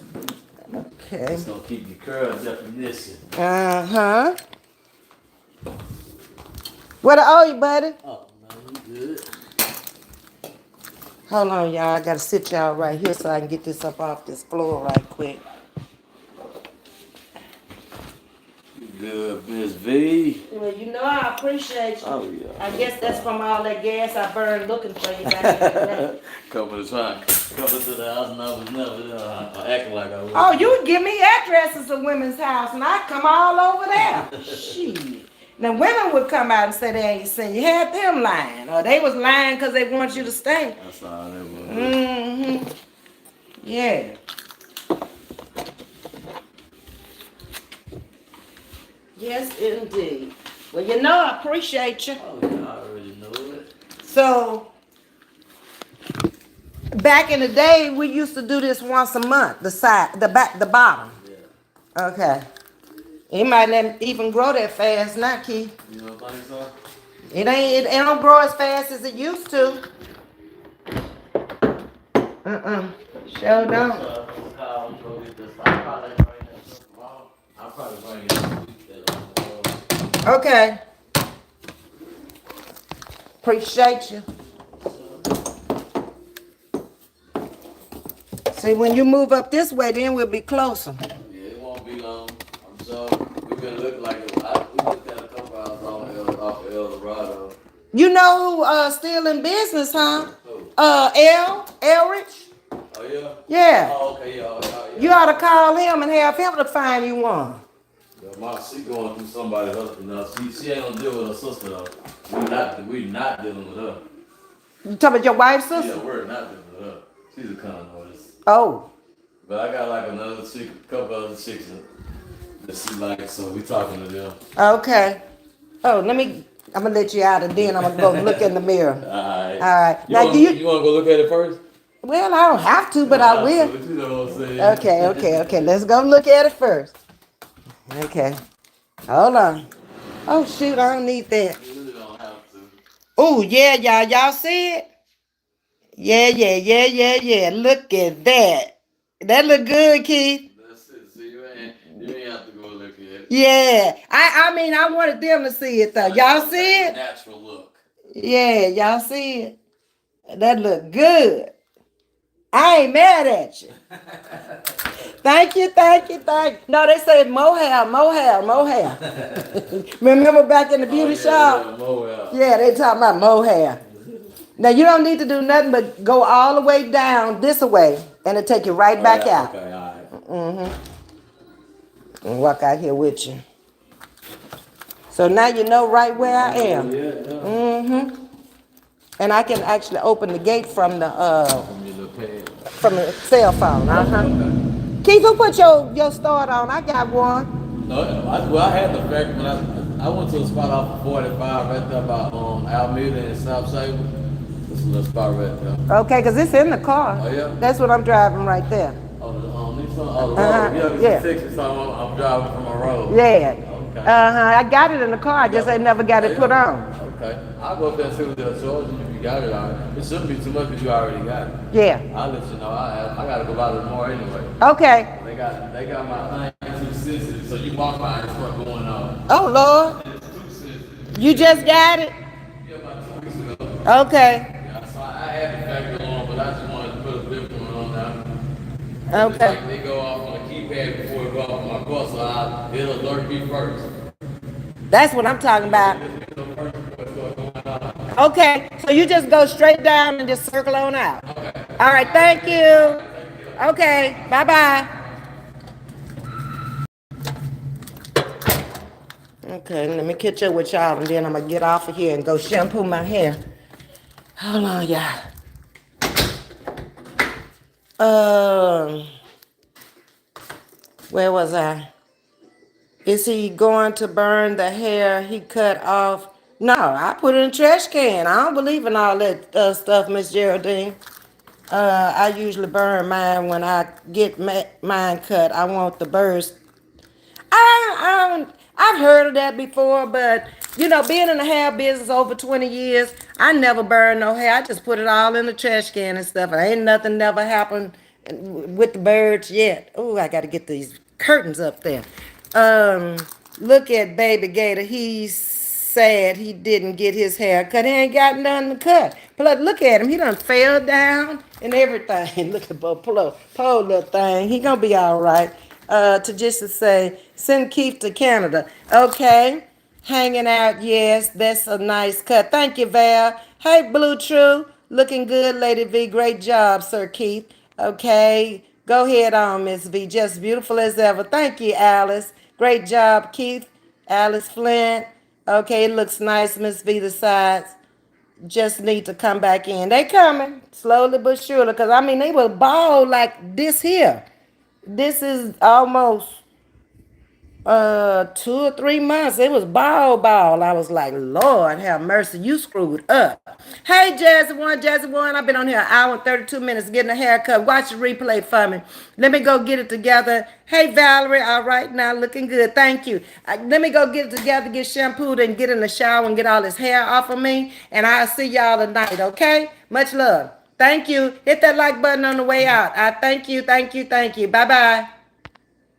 Okay. It's gonna keep your curl definition. Uh-huh. What I owe you, buddy? Oh, no, you good. Hold on, y'all. I gotta sit y'all right here so I can get this up off this floor right quick. Good, Ms.V. Well, you know I appreciate you. Oh, yeah. I guess that's from all that gas I burned looking for you back in the day. Coming to the house and I was never acting like I was. Oh, you would give me addresses of women's house and I'd come all over there. Shit. Now women would come out and say they ain't seen you. Had them lying. Or they was lying because they want you to stay. That's all that was. Mm-hmm. Yeah. Yes, indeed. Well, you know I appreciate you. Oh, yeah, I already know it. So, back in the day, we used to do this once a month. The side, the back, the bottom. Yeah. Okay. It might not even grow that fast now, Keith. You don't think so? It don't grow as fast as it used to. Sure don't. I'll probably bring it. Okay. Appreciate you. See, when you move up this way, then we'll be closer. Yeah, it won't be long. I'm sorry. We've been looking like we looked at a couple hours off of El Dorado. You know who still in business, huh? Who? Elrich. Oh yeah? Yeah. Oh, okay, yeah. You ought to call him and have him to find you one. She going through somebody else. You know, she ain't gonna deal with her sister though. We not dealing with her. You talking about your wife's Yeah, sister? we're not dealing with her. She's a con artist. Oh. But I got like another chick, a couple other chicks that she likes, so we talking to them. Okay. Oh, I'm gonna let you out and then I'm gonna go look in the mirror. Alright. All right. You Now, do want you? you want to go look at it first? Well, I don't have to, You but don't I have to, will. but you know what I'm saying. Okay. Let's go look at it first. Okay. Hold on. Oh shoot, I don't need that. You really don't have to. Oh yeah, y'all see it? Yeah. Look at that. That look good, Keith. That's it. So you ain't have to go look at it. Yeah. I mean I wanted them to see it though. Y'all see it? Natural look. Yeah, y'all see it? That look good. I ain't mad at you. Thank you. No, they said mohair. Remember back in the beauty shop? Yeah, more. Yeah, they talking about mohair. Now you don't need to do nothing but go all the way down this way, and it'll take you right Oh, back yeah, out. okay, all right. And walk out here with you. So now you know right where I am. Yeah. And I can actually open the gate from the From your little pad. from the cell phone. Okay. Keith, who put your start on? I got one. No, I had the fact when I went to a spot off of 45 right there by Alameda and South Sable. This is a little spot right there. Okay, because it's in the car. Oh yeah. That's what I'm driving right there. Oh, the road. Yeah, Yeah. it's 60, so I'm driving from a road. Yeah. Okay. I got it in the car. I just ain't never got it put on. Okay. I'll go up there and see what they'll charge you if you got it already. It shouldn't be too much if you already got it. Yeah. I'll let you know. I gotta go by tomorrow anyway. Okay. They got my thing too sensitive, so you walk by and start going on. Oh Lord. It's too sensitive. You just got it? Yeah, about 2 weeks ago. Okay. Yeah, so I had the factory on, but I just wanted to put a different one on now. It's Okay. like they go off on a keypad before it go off on my car, so it'll alert me first. That's what I'm talking about. Okay. So you just go straight down and just circle on out. All right. Thank you. Okay. Bye. Okay. Let me catch up with y'all and then I'm going to get off of here and go shampoo my hair. Hold on, y'all. Where was I? Is he going to burn the hair he cut off? No, I put it in a trash can. I don't believe in all that stuff, Miss Geraldine. I usually burn mine when I get mine cut. I want the birds. I've heard of that before, but you know, being in the hair business over 20 years, I never burn no hair. I just put it all in the trash can and stuff. And ain't nothing never happened with the birds yet. Oh, I got to get these curtains up there. Um, Look at Baby Gator. He's sad he didn't get his hair cut. He ain't got nothing to cut. Plus, look at him. He done fell down and everything. Look at the poor little thing. He gonna be all right. To just to say, send Keith to Canada. Okay. Hanging out, yes, that's a nice cut. Thank you, Val. Hey, Blue True. Looking good, Lady V. Great job, Sir Keith. Okay. Go ahead on, Miss V. Just beautiful as ever. Thank you, Alice. Great job, Keith. Alice Flint. Okay, it looks nice, Miss V. The sides just need to come back in. They coming slowly but surely, because I mean they were bald like this here. This is almost 2 or 3 months. It was bald. I was like, Lord have mercy, you screwed up. Hey, Jazzy One, I've been on here an hour and 32 minutes getting a haircut. Watch the replay for me. Let me go get it together. Hey, Valerie, all right now, looking good. Thank you. Let me go get it together, get shampooed, and get in the shower and get all this hair off of me. And I'll see y'all tonight, okay? Much love. Thank you. Hit that like button on the way out. I thank you. Bye-bye.